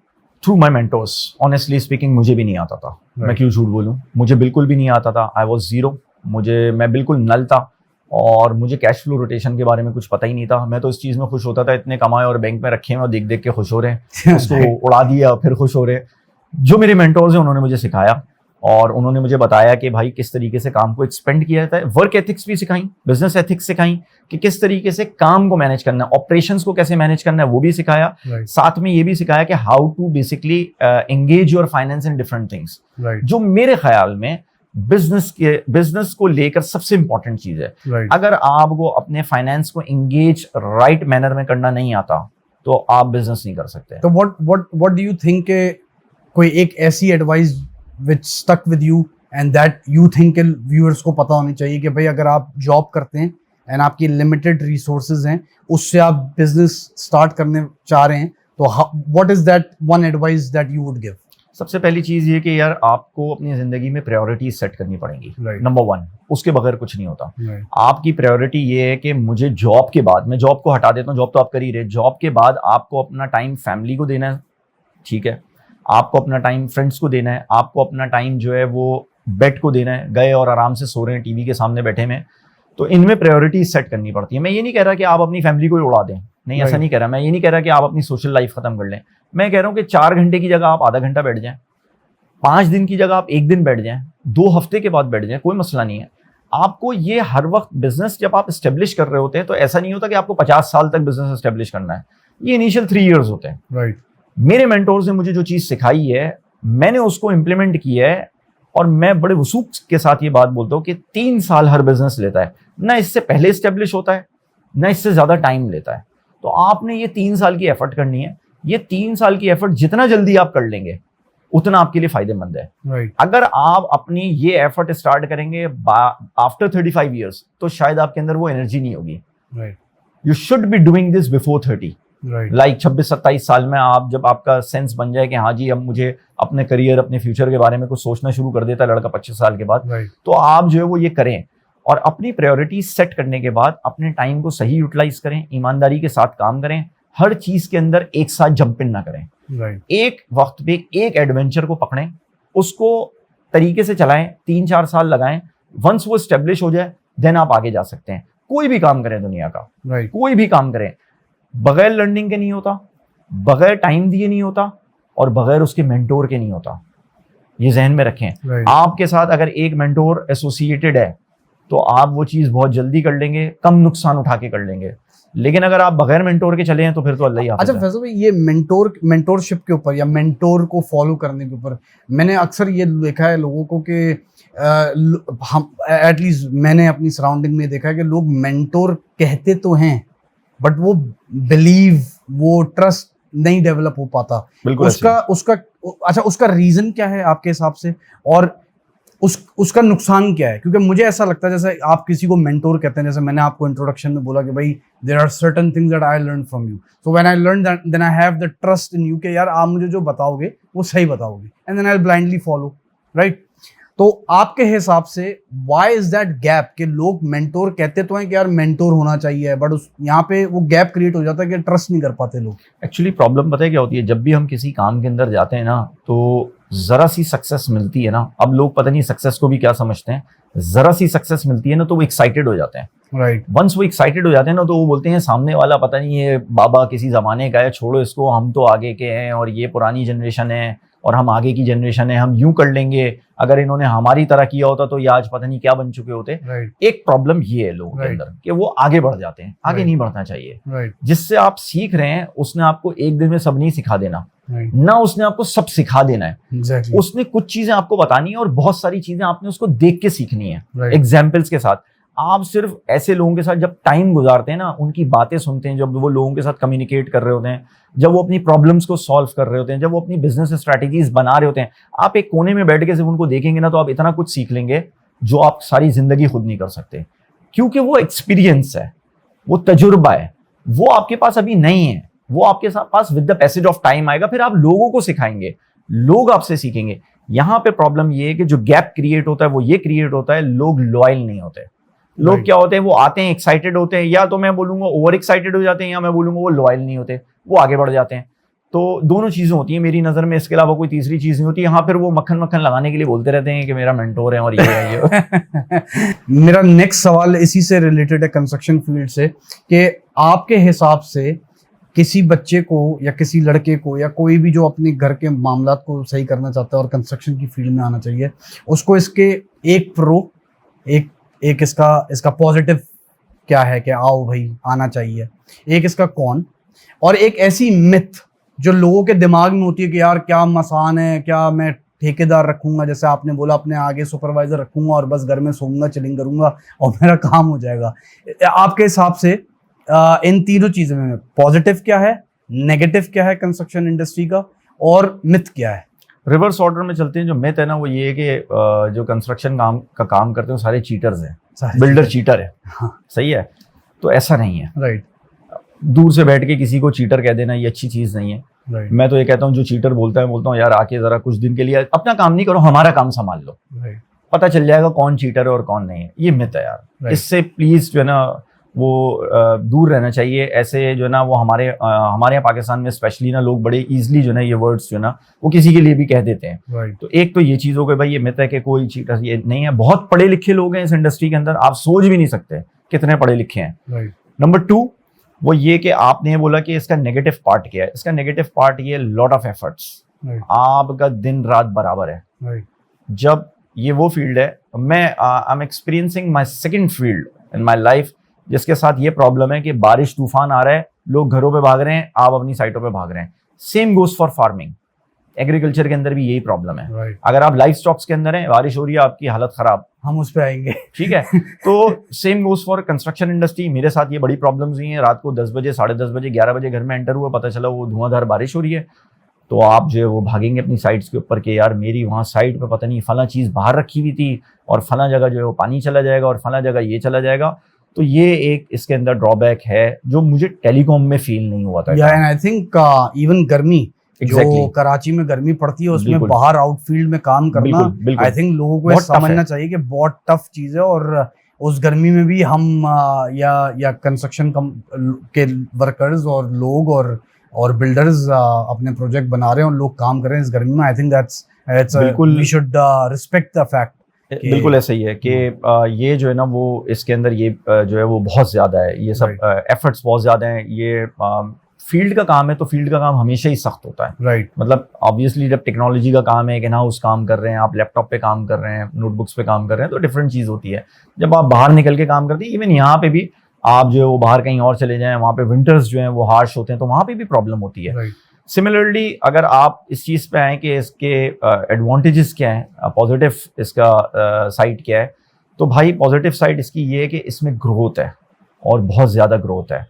Through my mentors. Honestly speaking मुझे भी नहीं आता था, मैं क्यों झूठ बोलूँ, मुझे बिल्कुल भी नहीं आता था। आई वॉज जीरो, मैं बिल्कुल नल था और मुझे कैश फ्लो रोटेशन के बारे में कुछ पता ही नहीं था। मैं तो इस चीज़ में खुश होता था, इतने कमाए और बैंक में रखे हैं और देख देख के खुश हो रहे हैं, उसको उड़ा दिया फिर खुश हो रहे हैं। जो मेरे मेंटोर्स हैं उन्होंने मुझे सिखाया और उन्होंने मुझे बताया कि भाई किस तरीके से काम को एक्सपेंड किया जाता है। वर्क एथिक्स भी सिखाई, बिजनेस एथिक्स सिखाई कि किस तरीके से काम को मैनेज करना है, ऑपरेशंस को कैसे मैनेज करना है वो भी सिखाया। साथ में ये भी सिखाया कि how to basically engage your finance in different things, जो मेरे ख्याल में बिजनेस को लेकर सबसे इंपॉर्टेंट चीज है। अगर आपको अपने फाइनेंस को एंगेज राइट मैनर में करना नहीं आता तो आप बिजनेस नहीं कर सकते। तो व्हाट डू यू थिंक, कोई एक ऐसी advice which stuck with you and that you think viewers को पता होनी चाहिए कि भाई अगर आप जॉब करते हैं एंड आपकी लिमिटेड रिसोर्सेज हैं, उससे आप बिजनेस स्टार्ट करने चाह रहे हैं, तो what is that one advice that you would give? सबसे पहली चीज ये कि यार आपको अपनी जिंदगी में प्रायोरिटीज सेट करनी पड़ेंगी। नंबर 1, उसके बगैर कुछ नहीं होता। आपकी प्रायोरिटी ये है कि मुझे जॉब के बाद, मैं जॉब को हटा देता हूँ, जॉब तो आप कर ही रहे, जॉब के बाद आपको अपना टाइम फैमिली को देना है, ठीक है, आपको अपना टाइम फ्रेंड्स को देना है, आपको अपना टाइम जो है वो बेड को देना है, गए और आराम से सो रहे हैं टीवी के सामने बैठे में। तो इनमें प्रायोरिटीज सेट करनी पड़ती है। मैं ये नहीं कह रहा कि आप अपनी फैमिली को ही उड़ा दें, नहीं, ऐसा नहीं कह रहा। मैं ये नहीं कह रहा कि आप अपनी सोशल लाइफ खत्म कर लें। मैं कह रहा हूँ कि 4 घंटे की जगह आप आधा घंटा बैठ जाएं, 5 दिन की जगह आप 1 दिन बैठ जाएं, 2 हफ्ते के बाद बैठ जाएं, कोई मसला नहीं है। आपको ये हर वक्त बिजनेस जब आप एस्टेब्लिश कर रहे होते हैं तो ऐसा नहीं होता कि आपको 50 साल तक बिजनेस एस्टेब्लिश करना है, ये इनिशियल 3 ईयर्स होते हैं। मेरे मेंटोर्स ने मुझे जो चीज़ सिखाई है मैंने उसको इम्प्लीमेंट किया है और मैं बड़े वसूख के साथ ये बात बोलता हूँ कि 3 साल हर बिजनेस लेता है, ना इससे पहले इस्टेब्लिश होता है ना इससे ज़्यादा टाइम लेता है। तो आपने ये 3 साल की एफर्ट करनी है। ये 3 साल की एफर्ट जितना जल्दी आप कर लेंगे उतना आपके लिए फायदेमंद है। अगर आप अपनी ये एफर्ट स्टार्ट करेंगे आफ्टर 35 ईयर्स तो शायद आपके अंदर वो एनर्जी नहीं होगी। You should be doing this before 30। Right like 26-27 साल में आप जब आपका सेंस बन जाए कि हाँ जी अब मुझे अपने करियर अपने फ्यूचर के बारे में कुछ सोचना शुरू कर देता है लड़का 25 साल के बाद, राइट तो आप जो है वो ये करें और अपनी प्रायोरिटी सेट करने के बाद अपने टाइम को सही यूटिलाइज करें, ईमानदारी के साथ काम करें, हर चीज के अंदर एक साथ जंप इन ना करें, राइट एक वक्त पे एक एडवेंचर को पकड़ें, उसको तरीके से चलाएं, 3-4 साल लगाएं, वंस वो स्टेब्लिश हो जाए देन आप आगे जा सकते हैं। कोई भी काम करें दुनिया का, राइट कोई भी काम करें, बगैर लर्निंग के नहीं होता, बगैर टाइम दिए नहीं होता और बगैर उसके मेंटोर के नहीं होता। ये जहन में रखें। राइट आपके साथ अगर एक मेंटोर एसोसिएटेड है तो आप वो चीज बहुत जल्दी कर लेंगे, कम नुकसान उठा के कर लेंगे, लेकिन अगर आप बगैर मेंटोर के चले हैं तो फिर तो अल्लाह ही हाफिज़ अच्छा है। फैसल भाई, ये मेंटोरशिप के ऊपर या मेंटोर को फॉलो करने के ऊपर मैंने अक्सर ये देखा है लोगों को कि हम एटलीस्ट मैंने अपनी सराउंडिंग में देखा है कि लोग मेंटोर कहते तो हैं बट वो बिलीव, वो ट्रस्ट नहीं डेवलप हो पाता। बिल्कुल उसका उसका अच्छा, उसका रीजन क्या है आपके हिसाब से, और उसका नुकसान क्या है? क्योंकि मुझे ऐसा लगता है जैसे आप किसी को मेंटोर कहते हैं, जैसे मैंने आपको इंट्रोडक्शन में बोला कि भाई there are certain things that I learn from you, so when I learn that then I have the trust in you कि यार आप मुझे जो बताओगे वो सही बताओगे, and then I will blindly follow, right? तो आपके हिसाब से व्हाई इज दैट गैप कि लोग मेंटोर कहते तो हैं कि यार मेंटोर होना चाहिए बट उस यहाँ पे वो गैप क्रिएट हो जाता है कि ट्रस्ट नहीं कर पाते लोग। एक्चुअली प्रॉब्लम पता है क्या होती है, जब भी हम किसी काम के अंदर जाते हैं ना तो जरा सी सक्सेस मिलती है ना, अब लोग पता नहीं सक्सेस को भी क्या समझते हैं, जरा सी सक्सेस मिलती है ना तो वो एक्साइटेड हो जाते हैं। राइट वंस वो एक्साइटेड हो जाते हैं ना तो वो बोलते हैं सामने वाला पता नहीं ये बाबा किसी जमाने का है, छोड़ो इसको, हम तो आगे के हैं और ये पुरानी जनरेशन है और हम आगे की जनरेशन है, हम यूं कर लेंगे, अगर इन्होंने हमारी तरह किया होता तो ये आज पता नहीं क्या बन चुके होते। राइट एक प्रॉब्लम ये है लोगों के Right. अंदर कि वो आगे बढ़ जाते हैं, आगे Right. नहीं बढ़ना चाहिए। राइट जिससे आप सीख रहे हैं उसने आपको एक दिन में सब नहीं सिखा देना, राइट ना उसने आपको सब सिखा देना है, एग्जैक्टली उसने कुछ चीजें आपको बतानी है और बहुत सारी चीजें आपने उसको देख के सीखनी है, राइट एग्जाम्पल्स के साथ। आप सिर्फ ऐसे लोगों के साथ जब टाइम गुजारते हैं ना, उनकी बातें सुनते हैं, जब वो लोगों के साथ कम्युनिकेट कर रहे होते हैं, जब वो अपनी प्रॉब्लम्स को सॉल्व कर रहे होते हैं, जब वो अपनी बिजनेस स्ट्रैटेजीज बना रहे होते हैं, आप एक कोने में बैठ के सिर्फ उनको देखेंगे ना तो आप इतना कुछ सीख लेंगे जो आप सारी जिंदगी खुद नहीं कर सकते, क्योंकि वो एक्सपीरियंस है, वो तजुर्बा है, वो आपके पास अभी नहीं है, वो आपके पास with the passage of time आएगा, फिर आप लोगों को सिखाएंगे, लोग आपसे सीखेंगे। यहाँ पे प्रॉब्लम ये है कि जो गैप क्रिएट होता है वो ये क्रिएट होता है, लोग लॉयल नहीं होते। लोग Right. क्या होते हैं, वो आते हैं एक्साइटेड होते हैं, या तो मैं बोलूंगा ओवर एक्साइटेड हो जाते हैं, या मैं बोलूंगा वो लॉयल नहीं होते, वो आगे बढ़ जाते हैं। तो दोनों चीजें होती हैं मेरी नजर में, इसके अलावा कोई तीसरी चीज नहीं होती। यहाँ फिर वो मक्खन मक्खन लगाने के लिए बोलते रहते हैं कि मेरा मेंटोर है और ये है ये। मेरा नेक्स्ट सवाल इसी से रिलेटेड है, कंस्ट्रक्शन फील्ड से, कि आपके हिसाब से किसी बच्चे को या किसी लड़के को या कोई भी जो अपने घर के मामलात को सही करना चाहता है और कंस्ट्रक्शन की फील्ड में आना चाहिए, उसको इसके एक प्रो, एक इसका पॉजिटिव क्या है कि आओ भाई आना चाहिए, एक इसका कौन, और एक ऐसी मिथ जो लोगों के दिमाग में होती है कि यार क्या मसान है, क्या मैं ठेकेदार रखूंगा, जैसे आपने बोला अपने आगे सुपरवाइजर रखूंगा और बस घर में सोऊंगा चिलिंग करूंगा और मेरा काम हो जाएगा। आपके हिसाब से इन तीनों चीजों में पॉजिटिव क्या है, नेगेटिव क्या है कंस्ट्रक्शन इंडस्ट्री का, और मिथ क्या है? रिवर्स ऑर्डर में चलते हैं। जो मिथ है ना वो ये है कि जो कंस्ट्रक्शन का काम करते हैं वो सारे चीटर्स हैं, बिल्डर चीटर है। हाँ। सही है, तो ऐसा नहीं है। राइट दूर से बैठ के किसी को चीटर कह देना ये अच्छी चीज नहीं है। राइट मैं तो ये कहता हूँ जो चीटर बोलता है, बोलता हूँ यार आके जरा कुछ दिन के लिए अपना काम नहीं करो, हमारा काम संभाल लो, राइट पता चल जाएगा कौन चीटर है और कौन नहीं है। ये मिथ है यार, Right. इससे प्लीज जो है ना वो दूर रहना चाहिए। ऐसे जो है ना वो हमारे यहाँ पाकिस्तान में स्पेशली ना लोग बड़े इजीली जो है ना ये वर्ड्स जो है ना वो किसी के लिए भी कह देते हैं। राइट तो एक तो ये चीज हो गई भाई, ये मिथ है कि कोई चीटर ये नहीं है। बहुत पढ़े लिखे लोग हैं इस इंडस्ट्री के अंदर, आप सोच भी नहीं सकते कितने पढ़े लिखे हैं। राइट नंबर 2 वो ये कि आपने बोला कि इसका नेगेटिव पार्ट क्या है। इसका नेगेटिव पार्ट ये लॉट ऑफ एफर्ट्स, राइट आपका दिन रात बराबर है। राइट जब ये वो फील्ड है, मैं I am experiencing my second field in my life जिसके साथ ये प्रॉब्लम है कि बारिश तूफान आ रहा है, लोग घरों पे भाग रहे हैं, आप अपनी साइटों पे भाग रहे हैं। Same goes for farming, agriculture के अंदर भी यही प्रॉब्लम है। राइट अगर आप लाइफ स्टॉक्स के अंदर हैं, बारिश हो रही है, आपकी हालत खराब, हम उस पे आएंगे। ठीक है। तो same goes for construction industry. मेरे साथ ये बड़ी प्रॉब्लम्स हुई हैं। रात को 10 बजे, 10:30 बजे, 11 बजे घर में एंटर हुआ, पता चला वो धुआंधार बारिश हो रही है। तो आप जो है वो भागेंगे अपनी साइट्स के ऊपर कि यार मेरी वहाँ साइट पे पता नहीं फला चीज़ बाहर रखी हुई थी और फला जगह जो है वो पानी चला जाएगा और फला जगह ये चला जाएगा। तो ये एक इसके अंदर ड्रॉबैक है जो मुझे टेलीकॉम में फील नहीं हुआ था। एंड आई थिंक इवन गर्मी Exactly. जो कराची में गर्मी पड़ती है उसमें बिल्कुल। बाहर आउटफील्ड में काम करना, बिल्कुल, बिल्कुल। आई थिंक लोगों को बहुत tough समझना है। चाहिए कि बहुत टफ चीज है। और उस गर्मी में भी हम या कंस्ट्रक्शन के वर्कर्स और लोग और बिल्डर्स अपने प्रोजेक्ट बना रहे हैं और लोग काम कर रहे हैं इस गर्मी में। आई थिंक दैट्स बिल्कुल। We should respect the fact. बिल्कुल ऐसा ही है कि ये जो है ना वो इसके अंदर ये जो है वो बहुत ज़्यादा है, ये सब एफर्ट्स बहुत ज़्यादा हैं। ये फील्ड का काम है तो फील्ड का काम हमेशा ही सख्त होता है। राइट। मतलब ऑब्वियसली जब टेक्नोलॉजी का काम है कि ना उस काम कर रहे हैं, आप लैपटॉप पे काम कर रहे हैं, नोटबुक्स पे काम कर रहे हैं, तो डिफरेंट चीज़ होती है। जब आप बाहर निकल के काम करते हैं, इवन यहाँ पे भी आप जो है वो बाहर कहीं और चले जाएं, वहाँ पे विंटर्स जो हैं वो हार्श होते हैं, तो वहाँ पे भी प्रॉब्लम होती है। सिमिलरली अगर आप इस चीज़ पे आए कि इसके एडवांटेजेस क्या हैं, पॉजिटिव इसका साइड क्या है, तो भाई पॉजिटिव साइड इसकी ये है कि इसमें ग्रोथ है और बहुत ज़्यादा ग्रोथ है।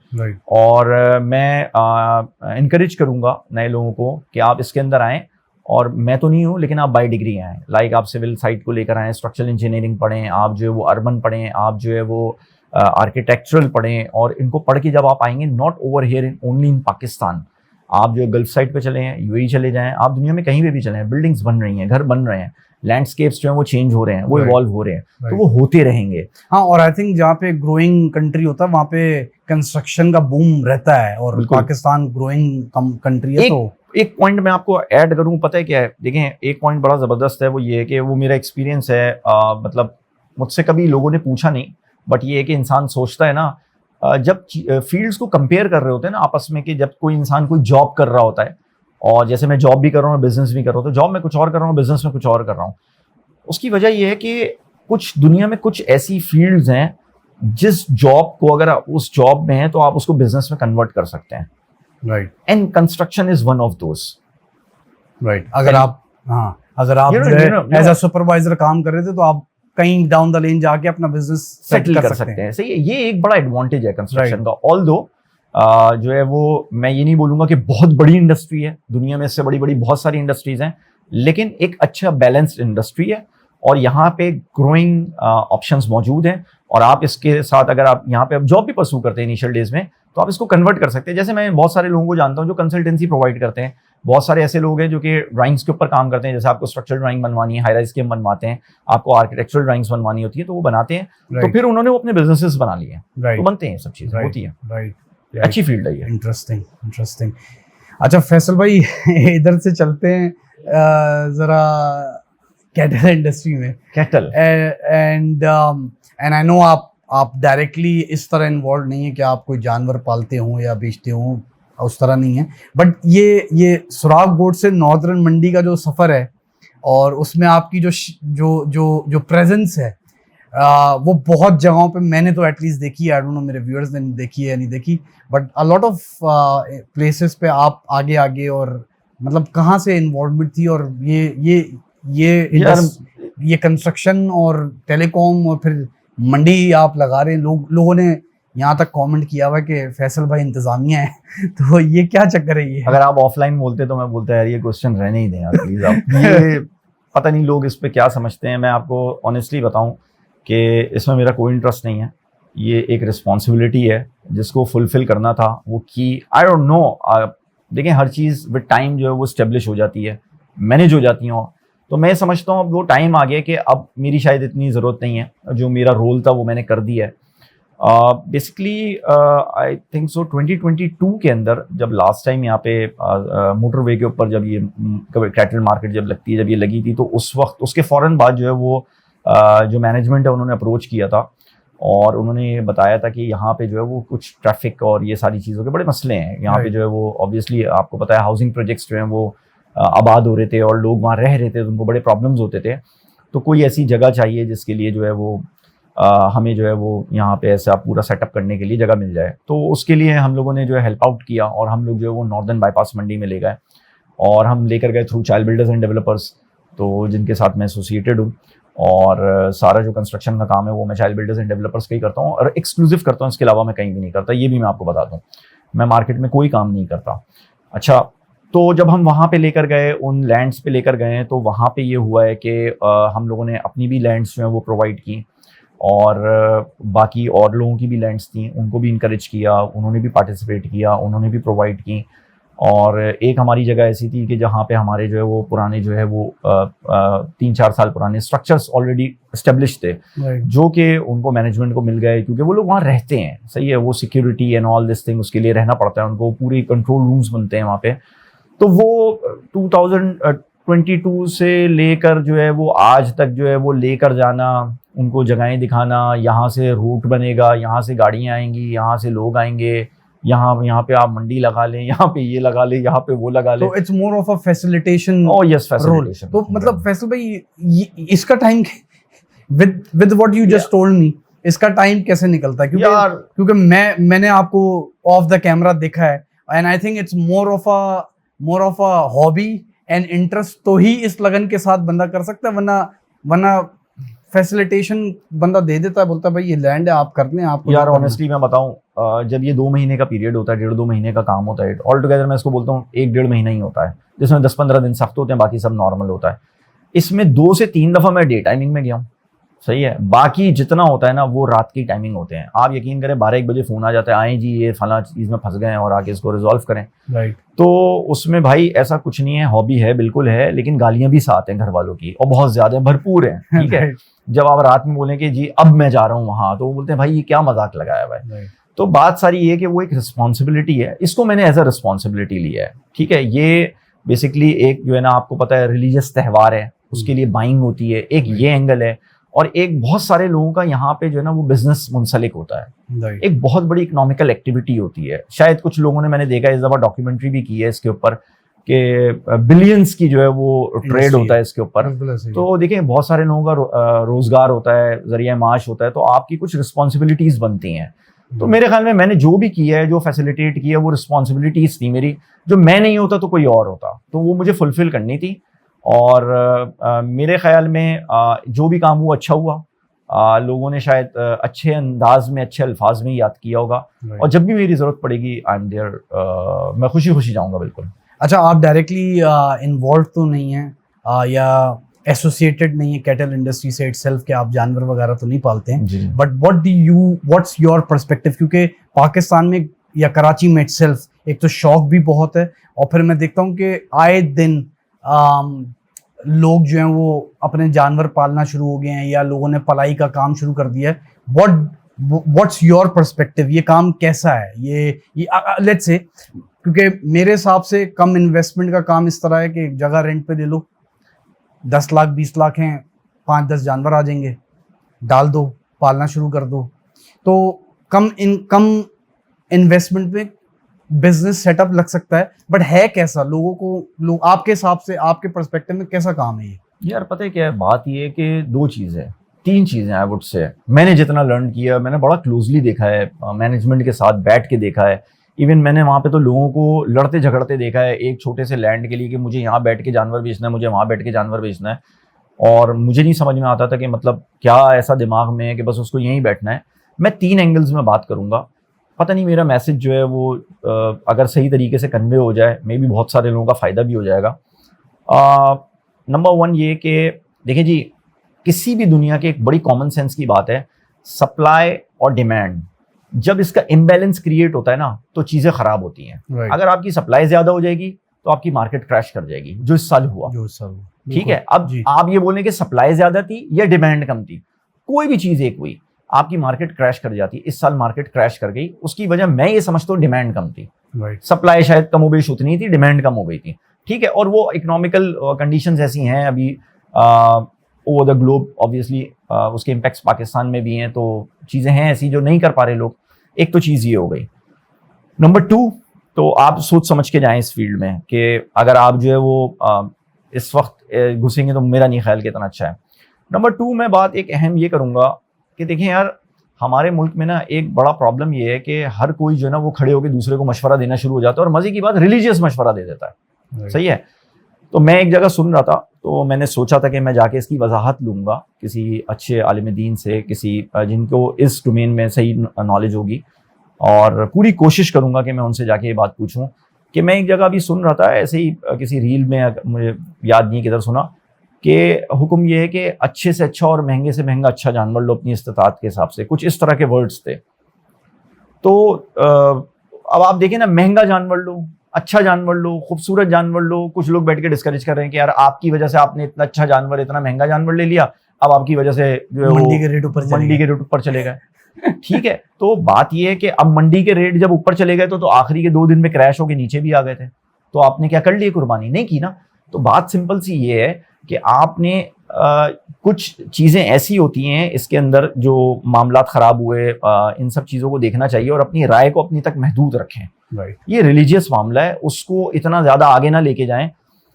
और मैं इनकरेज करूँगा नए लोगों को कि आप इसके अंदर आएँ, और मैं तो नहीं हूँ लेकिन आप बाय डिग्री आएँ, लाइक आप सिविल साइड को लेकर आएँ, स्ट्रक्चरल इंजीनियरिंग पढ़ें, आप जो है वो अर्बन पढ़ें, आप जो है वो आर्किटेक्चरल पढ़ें, और इनको पढ़ के जब आप आएंगे, not over here in only in Pakistan, आप जो है गल्फ साइड पे चले हैं, यूएई चले जाएं, आप दुनिया में कहीं पे भी चले हैं, बिल्डिंग्स बन रही हैं, घर बन रहे हैं, लैंडस्केप्स जो हैं वो चेंज हो रहे हैं, वो इवॉल्व हो रहे हैं, तो वो होते रहेंगे। हाँ, और आई थिंक जहाँ पे ग्रोइंग कंट्री होता है वहाँ पे कंस्ट्रक्शन का बूम रहता है, और पाकिस्तान ग्रोइंग कंट्री है। तो एक पॉइंट मैं आपको ऐड करूँ, पता है क्या है, देखें एक पॉइंट बड़ा ज़बरदस्त है, वो ये है कि वो मेरा एक्सपीरियंस है, मतलब मुझसे कभी लोगों ने पूछा नहीं, बट ये है कि इंसान सोचता है ना, जब फील्ड्स को कंपेयर कर रहे होते हैं ना आपस में, कि जब कोई इंसान कोई जॉब कर रहा होता है, और जैसे मैं जॉब भी कर रहा हूँ, बिजनेस भी कर रहा हूँ, तो जॉब में कुछ और कर रहा हूँ, बिजनेस में कुछ और कर रहा हूँ, उसकी वजह ये है कि कुछ दुनिया में कुछ ऐसी फील्ड्स हैं जिस जॉब को अगर आप उस जॉब में हैं तो आप उसको बिजनेस में कन्वर्ट कर सकते हैं। Right. And construction is one of those. Right. अगर आप एज अ सुपरवाइजर काम कर रहे थे तो आप कहीं डाउन द लेन जाके अपना बिजनेस सेटल कर सकते हैं। सही है, ये एक बड़ा एडवांटेज है कंस्ट्रक्शन का। ऑल्दो जो है वो मैं ये नहीं बोलूंगा कि बहुत बड़ी इंडस्ट्री है, दुनिया में इससे बड़ी बड़ी बहुत सारी इंडस्ट्रीज हैं, लेकिन एक अच्छा बैलेंस्ड इंडस्ट्री है, और यहाँ पे ग्रोइंग ऑप्शंस मौजूद हैं, और आप इसके साथ अगर आप यहाँ पे जॉब भी परस्यू करते हैं इनिशियल डेज में, तो आप इसको कन्वर्ट कर सकते हैं। जैसे मैं बहुत सारे लोगों को जानता हूँ जो कंसल्टेंसी प्रोवाइड करते हैं, बहुत सारे ऐसे लोग हैं जो कि ड्राइंग्स के ऊपर काम करते हैं, जैसे आपको स्ट्रक्चरल ड्राइंग बनवानी है, हाई राइज की हम बनवाते हैं, आपको आर्किटेक्चरल ड्राइंग्स बनवानी होती है, तो वो बनाते हैं, तो फिर उन्होंने वो अपने बिजनेसेस बना लिए हैं, तो बनते हैं, सब चीज़ें होती है। राइट। अच्छी फील्ड है ये। इंटरेस्टिंग। अच्छा फैसल भाई, इधर से चलते हैं जरा कैटल इंडस्ट्री में। कैटल एंड आई नो आप डायरेक्टली इस तरह इन्वॉल्व नहीं है कि आप कोई जानवर पालते हो या बेचते हो, उस तरह नहीं है, बट ये सुराग बोर्ड से नॉर्दर्न मंडी का जो सफ़र है, और उसमें आपकी जो प्रेजेंस है, वो बहुत जगहों पे मैंने तो एटलीस्ट देखी है, आई डोंट नो मेरे व्यूअर्स ने देखी है या नहीं देखी, but a lot of places पे आप आगे, और मतलब कहाँ से इन्वॉल्वमेंट थी, और ये कंस्ट्रक्शन और टेलीकॉम और फिर मंडी आप लगा रहे हैं, लोगों ने यहाँ तक कमेंट किया हुआ कि फैसल भाई इंतजामिया है, तो ये क्या चक्कर है ये? अगर आप ऑफलाइन बोलते तो मैं बोलता यार ये क्वेश्चन रहने ही दें यार प्लीज आप। ये पता नहीं लोग इस पे क्या समझते हैं। मैं आपको ऑनेस्टली बताऊं कि इसमें मेरा कोई इंटरेस्ट नहीं है, ये एक रिस्पॉन्सिबिलिटी है जिसको फुलफिल करना था वो की। आई डोंट नो, देखें हर चीज़ विद टाइम जो है वो स्टेब्लिश हो जाती है, मैनेज हो जाती हैं, तो मैं समझता हूँ अब वो टाइम आ गया कि अब मेरी शायद इतनी ज़रूरत नहीं है, जो मेरा रोल था वो मैंने कर दिया है। बेसिकली आई थिंक सो 2022 के अंदर जब लास्ट टाइम यहाँ पे मोटरवे के ऊपर जब ये कैटल मार्केट जब लगती है, जब ये लगी थी, तो उस वक्त उसके फ़ौरन बाद जो है वो जो मैनेजमेंट है उन्होंने अप्रोच किया था, और उन्होंने बताया था कि यहाँ पे जो है वो कुछ ट्रैफिक और ये सारी चीज़ों के बड़े मसले हैं यहाँ पे। जो है वो ऑब्वियसली आपको पता है हाउसिंग प्रोजेक्ट्स जो हैं वो आबाद हो रहे थे और लोग वहाँ रह रहे थे, तो उनको बड़े प्रॉब्लम्स होते थे। तो कोई ऐसी जगह चाहिए जिसके लिए जो है वो हमें जो है वो यहाँ पे ऐसा पूरा सेटअप करने के लिए जगह मिल जाए। तो उसके लिए हम लोगों ने जो है हेल्प आउट किया, और हम लोग जो है वो नॉर्दर्न बाईपास मंडी में ले गए, और हम लेकर गए through child builders and developers, तो जिनके साथ मैं एसोसिएटेड हूँ, और सारा जो कंस्ट्रक्शन का काम है वो मैं चाइल्ड बिल्डर्स एंड डेवलपर्स का ही करता हूँ, और एक्सक्लूसिव करता हूँ, इसके अलावा मैं कहीं भी नहीं करता। ये भी मैं आपको बता दूँ, मैं मार्केट में कोई काम नहीं करता। अच्छा, तो जब हम वहाँ पे लेकर गए, उन लैंड्स पे लेकर गए, तो वहाँ पे ये हुआ है कि हम लोगों ने अपनी भी लैंड्स जो हैं वो प्रोवाइड की, और बाकी और लोगों की भी लैंड्स थी, उनको भी इनकरेज किया, उन्होंने भी पार्टिसिपेट किया, उन्होंने भी प्रोवाइड की। और एक हमारी जगह ऐसी थी कि जहाँ पे हमारे जो है वो पुराने जो है वो 3-4 साल पुराने स्ट्रक्चर्स ऑलरेडी एस्टेब्लिश थे, जो कि उनको मैनेजमेंट को मिल गए, क्योंकि वो लोग वहाँ रहते हैं, सही है, वो security and all this thing, उसके लिए रहना पड़ता है उनको, पूरे कंट्रोल रूम्स बनते हैं वहाँ पे। तो वो 2022 से लेकर जो है वो आज तक जो है वो लेकर जाना, उनको जगहें दिखाना, यहाँ से रूट बनेगा, यहाँ से गाड़ियाँ आएंगी, यहाँ से लोग आएंगे, यहाँ पे आप मंडी लगा लें, यहाँ पे ये लगा लें, यहाँ पे वो लगा लें। तो it's more of a facilitation. Oh yes, facilitation. तो मतलब फैसल भाई इसका time with what you just told me, इसका टाइम कैसे निकलता है? क्योंकि मैंने आपको ऑफ द कैमरा देखा है, and I think it's more of a hobby and interest, तो ही इस लगन के साथ बंदा कर सकता है, वरना फैसिलिटेशन बंदा दे देता है, बोलता है भाई ये लैंड है, आप कर लें। आपको यार ऑनेस्टली मैं बताऊं, जब ये 2 महीने का पीरियड होता है, 1.5-2 महीने का काम होता है, ऑल टुगेदर मैं इसको बोलता हूँ 1-1.5 महीना ही होता है, जिसमें 10-15 दिन सख्त होते हैं, बाकी सब नॉर्मल होता है। इसमें 2 से 3 दफा मैं डे टाइमिंग में गया हूँ, सही है, बाकी जितना होता है ना वो रात की टाइमिंग होते हैं। आप यकीन करें 12-1 बजे फोन आ जाता है, आए जी ये फला चीज में फंस गए हैं और आके इसको रिजॉल्व करें। राइट। तो उसमें भाई ऐसा कुछ नहीं है, हॉबी है, बिल्कुल है, लेकिन गालियां भी साथ हैं घर वालों की, और बहुत ज्यादा भरपूर है, ठीक है। जब आप रात में बोलें कि जी अब मैं जा रहा हूँ वहां, तो वो बोलते हैं भाई ये क्या मजाक लगाया भाई। तो बात सारी ये कि वो एक रिस्पॉन्सिबिलिटी है, इसको मैंने एज अ रिस्पॉन्सिबिलिटी लिया है, ठीक है। ये बेसिकली एक जो है ना, आपको पता है रिलीजियस त्यौहार है, उसके लिए बाइंग होती है, एक ये एंगल है, और एक बहुत सारे लोगों का यहाँ पे जो है ना वो बिजनेस मुंसलिक होता है, एक बहुत बड़ी इकोनॉमिकल एक्टिविटी होती है। शायद कुछ लोगों ने, मैंने देखा इस दफा डॉक्यूमेंट्री भी की है इसके ऊपर, कि बिलियंस की जो है वो ट्रेड होता है इसके ऊपर। तो देखिए बहुत सारे लोगों का रोजगार होता है, जरिया माश होता है, तो आपकी कुछ रिस्पॉन्सिबिलिटीज बनती हैं। तो मेरे ख्याल में मैंने जो भी किया है, जो फैसिलिटेट किया है, वो रिस्पॉन्सिबिलिटीज थी मेरी, जो मैं नहीं होता तो कोई और होता, तो वो मुझे फुलफिल करनी थी। और मेरे ख्याल में जो भी काम हुआ अच्छा हुआ, लोगों ने शायद अच्छे अंदाज में, अच्छे अल्फाज में याद किया होगा, और जब भी मेरी जरूरत पड़ेगी आई एम देयर, मैं खुशी खुशी जाऊंगा बिल्कुल। अच्छा, आप डायरेक्टली इन्वॉल्व तो नहीं है या एसोसिएटेड नहीं है कैटल इंडस्ट्री से इटसेल्फ, के आप जानवर वगैरह तो नहीं पालते हैं, बट व्हाट्स योर पर्सपेक्टिव? क्योंकि पाकिस्तान में या कराची में इटसेल्फ एक तो शौक भी बहुत है, और फिर मैं देखता हूँ कि आए दिन लोग जो हैं वो अपने जानवर पालना शुरू हो गए हैं, या लोगों ने पलाई का काम शुरू कर दिया है। What's your perspective? ये काम कैसा है? ये लेट्स से, क्योंकि मेरे हिसाब से कम इन्वेस्टमेंट का काम इस तरह है कि एक जगह रेंट पे ले लो, 10 लाख 20 लाख हैं, 5-10 जानवर आ जाएंगे, डाल दो, पालना शुरू कर दो। तो कम इन्वेस्टमेंट में बिजनेस सेटअप लग सकता है, बट है कैसा? लोग आपके हिसाब से, आपके पर्सपेक्टिव में कैसा काम है ये? यार पता है क्या है, बात ये है कि 2 चीज़ें 3 चीज़ें आई वुड से, मैंने जितना लर्न किया, मैंने बड़ा क्लोजली देखा है, मैनेजमेंट के साथ बैठ के देखा है। इवन मैंने वहाँ पे तो लोगों को लड़ते झगड़ते देखा है एक छोटे से लैंड के लिए, कि मुझे यहाँ बैठ के जानवर बेचना है, मुझे वहाँ बैठ के जानवर बेचना है, और मुझे नहीं समझ में आता था कि मतलब क्या ऐसा दिमाग में है कि बस उसको यहीं बैठना है। मैं 3 एंगल्स में बात करूँगा, पता नहीं मेरा मैसेज जो है वो अगर सही तरीके से कन्वे हो जाए, मे बी बहुत सारे लोगों का फ़ायदा भी हो जाएगा। नंबर 1 ये कि देखिए जी, किसी भी दुनिया के एक बड़ी कॉमन सेंस की बात है, सप्लाई और डिमांड जब इसका इम्बैलेंस क्रिएट होता है ना, तो चीज़ें ख़राब होती हैं। अगर आपकी सप्लाई ज़्यादा हो जाएगी तो आपकी मार्केट क्रैश कर जाएगी, जो इस साल हुआ। ठीक है, अब आप ये बोलें कि सप्लाई ज़्यादा थी या डिमांड कम थी, कोई भी चीज़ एक हुई, आपकी मार्केट क्रैश कर जाती। इस साल मार्केट क्रैश कर गई, उसकी वजह मैं ये समझता हूँ डिमांड कम थी, सप्लाई शायद कमोबेश उतनी थी, डिमांड कम हो गई थी। ठीक है, और वो इकोनॉमिकल कंडीशंस ऐसी हैं अभी ओवर द ग्लोब, ऑब्वियसली उसके इम्पैक्ट्स पाकिस्तान में भी हैं, तो चीज़ें हैं ऐसी जो नहीं कर पा रहे लोग। एक तो चीज़ ये हो गई। नंबर 2, तो आप सोच समझ के जाएं इस फील्ड में, कि अगर आप जो है वो इस वक्त घुसेंगे तो मेरा नहीं ख्याल कि इतना अच्छा है। नंबर 2 मैं बात एक अहम ये करूँगा कि देखें यार, हमारे मुल्क में ना एक बड़ा प्रॉब्लम ये है कि हर कोई जो है ना वो खड़े होकर दूसरे को मशवरा देना शुरू हो जाता है, और मज़े की बात रिलीजियस मशवरा दे देता है। सही है। तो मैं एक जगह सुन रहा था, तो मैंने सोचा था कि मैं जाके इसकी वजाहत लूँगा किसी अच्छे आलिम दीन से, किसी जिनको इस डोमेन में सही नॉलेज होगी, और पूरी कोशिश करूँगा कि मैं उनसे जाके ये बात पूछूँ। कि मैं एक जगह भी सुन रहा था ऐसे ही, किसी रील में, मुझे याद नहीं किधर सुना, कि हुक्म ये है कि अच्छे से अच्छा और महंगे से महंगा अच्छा जानवर लो अपनी इस्तिताअत के हिसाब से, कुछ इस तरह के वर्ड्स थे। तो अब आप देखिए ना, महंगा जानवर लो, अच्छा जानवर लो, खूबसूरत जानवर लो। कुछ लोग बैठ के डिस्करेज कर रहे हैं कि यार आपकी वजह से आपने इतना अच्छा जानवर, इतना महंगा जानवर ले लिया, अब आपकी वजह से जो है मंडी के रेट ऊपर चले गए। ठीक है, तो बात ये है कि अब मंडी के रेट जब ऊपर चले गए तो आखिरी के 2 दिन में क्रैश होके नीचे भी आ गए थे, तो आपने क्या कर लिया? कुर्बानी नहीं की ना। तो बात सिंपल सी ये है कि आपने कुछ चीज़ें ऐसी होती हैं इसके अंदर जो मामलात ख़राब हुए, इन सब चीज़ों को देखना चाहिए और अपनी राय को अपनी तक महदूद रखें। ये रिलीजियस मामला है, उसको इतना ज़्यादा आगे ना लेके जाएं,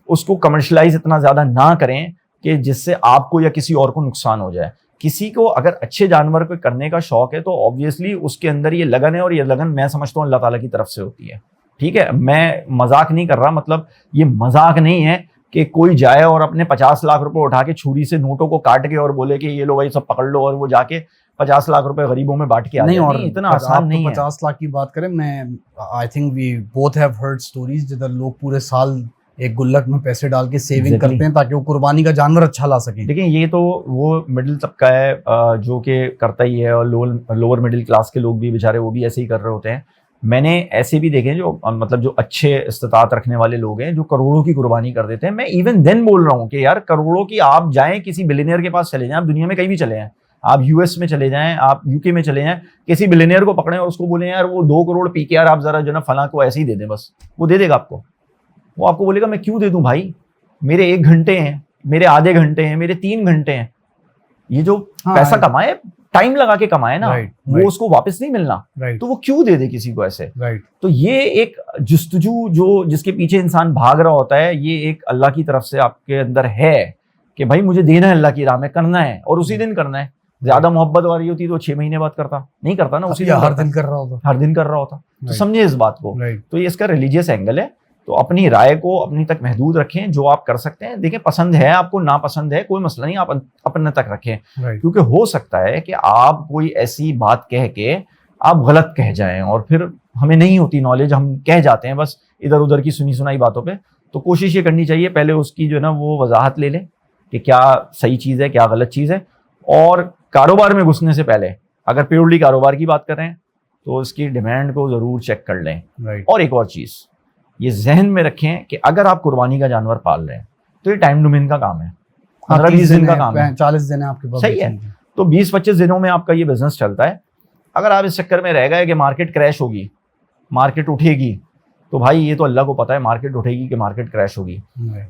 उसको कमर्शलाइज इतना ज़्यादा ना करें कि जिससे आपको या किसी और को नुकसान हो जाए। किसी को अगर अच्छे जानवर को करने का शौक है तो ऑब्वियसली उसके अंदर ये लगन है, और ये लगन मैं समझता हूँ अल्लाह ताला की तरफ से होती है। ठीक है, मैं मजाक नहीं कर रहा, मतलब ये मजाक नहीं है कि कोई जाए और अपने 50 लाख रुपए उठा के छुरी से नोटों को काट के और बोले कि ये लो भाई सब पकड़ लो, और वो जाके 50 लाख रुपए गरीबों में बांट के आ जाए। नहीं, इतना आसान नहीं है। 50 लाख की बात करें, मैं I think we both have heard stories जिधर लोग पूरे साल एक गुल्लक में पैसे डाल के सेविंग करते हैं ताकि वो कुर्बानी का जानवर अच्छा ला सके। देखिए, ये तो वो मिडिल तबका है जो कि करता ही है, और लोअर मिडिल क्लास के लोग भी बेचारे वो भी ऐसे ही कर रहे होते हैं। मैंने ऐसे भी देखे जो मतलब जो अच्छे इस्तिताअत रखने वाले लोग हैं जो करोड़ों की कुर्बानी कर देते हैं। मैं इवन देन बोल रहा हूँ कि यार करोड़ों की, आप जाएं किसी बिलियनियर के पास चले जाएं, आप दुनिया में कहीं भी चले जाएं, आप यूएस में चले जाएं, आप यूके में चले जाएं, किसी बिलियनियर को पकड़ें और उसको बोले यार वो 2 करोड़ पी के यार आप जरा जो ना फलां को ऐसे ही दे दें, बस वो दे देगा आपको। वो आपको बोलेगा मैं क्यों दे दूं भाई, मेरे 1 घंटे हैं, मेरे आधे घंटे हैं, मेरे 3 घंटे हैं, ये जो पैसा कमाए टाइम लगा के कमाए ना, वो उसको वापस नहीं मिलना, तो वो क्यों दे दे किसी को ऐसे। तो ये एक जुस्तजू जो जिसके पीछे इंसान भाग रहा होता है, ये एक अल्लाह की तरफ से आपके अंदर है कि भाई मुझे देना है अल्लाह की राह में, करना है और उसी दिन करना है। ज्यादा मोहब्बत वाली होती तो 6 महीने बाद करता, नहीं करता ना, उसी दिन हर दिन कर रहा होता। तो समझे इस बात को। तो ये इसका रिलीजियस एंगल है। तो अपनी राय को अपनी तक महदूद रखें, जो आप कर सकते हैं। देखिए, पसंद है आपको, ना पसंद है, कोई मसला नहीं, आप अपने तक रखें, क्योंकि हो सकता है कि आप कोई ऐसी बात कह के आप गलत कह जाएं और फिर हमें नहीं होती नॉलेज, हम कह जाते हैं बस इधर उधर की सुनी सुनाई बातों पे। तो कोशिश ये करनी चाहिए पहले उसकी जो है ना वो वजाहत ले लें कि क्या सही चीज़ है, क्या गलत चीज़ है। और कारोबार में घुसने से पहले अगर प्योरली कारोबार की बात कर रहे हैं तो उसकी डिमांड को ज़रूर चेक कर लें। और एक और चीज़ ये जहन में रखें कि अगर आप कुर्बानी का जानवर पाल रहे हैं तो ये टाइम डोमेन का काम है, 15-20 दिन का काम है, 40 दिन है आपके पास, सही है। तो 20-25 दिनों में आपका ये बिजनेस चलता है। अगर आप इस चक्कर में रह गए कि मार्केट क्रैश होगी, मार्केट उठेगी, तो भाई ये तो अल्लाह को पता है मार्केट उठेगी कि मार्केट क्रैश होगी।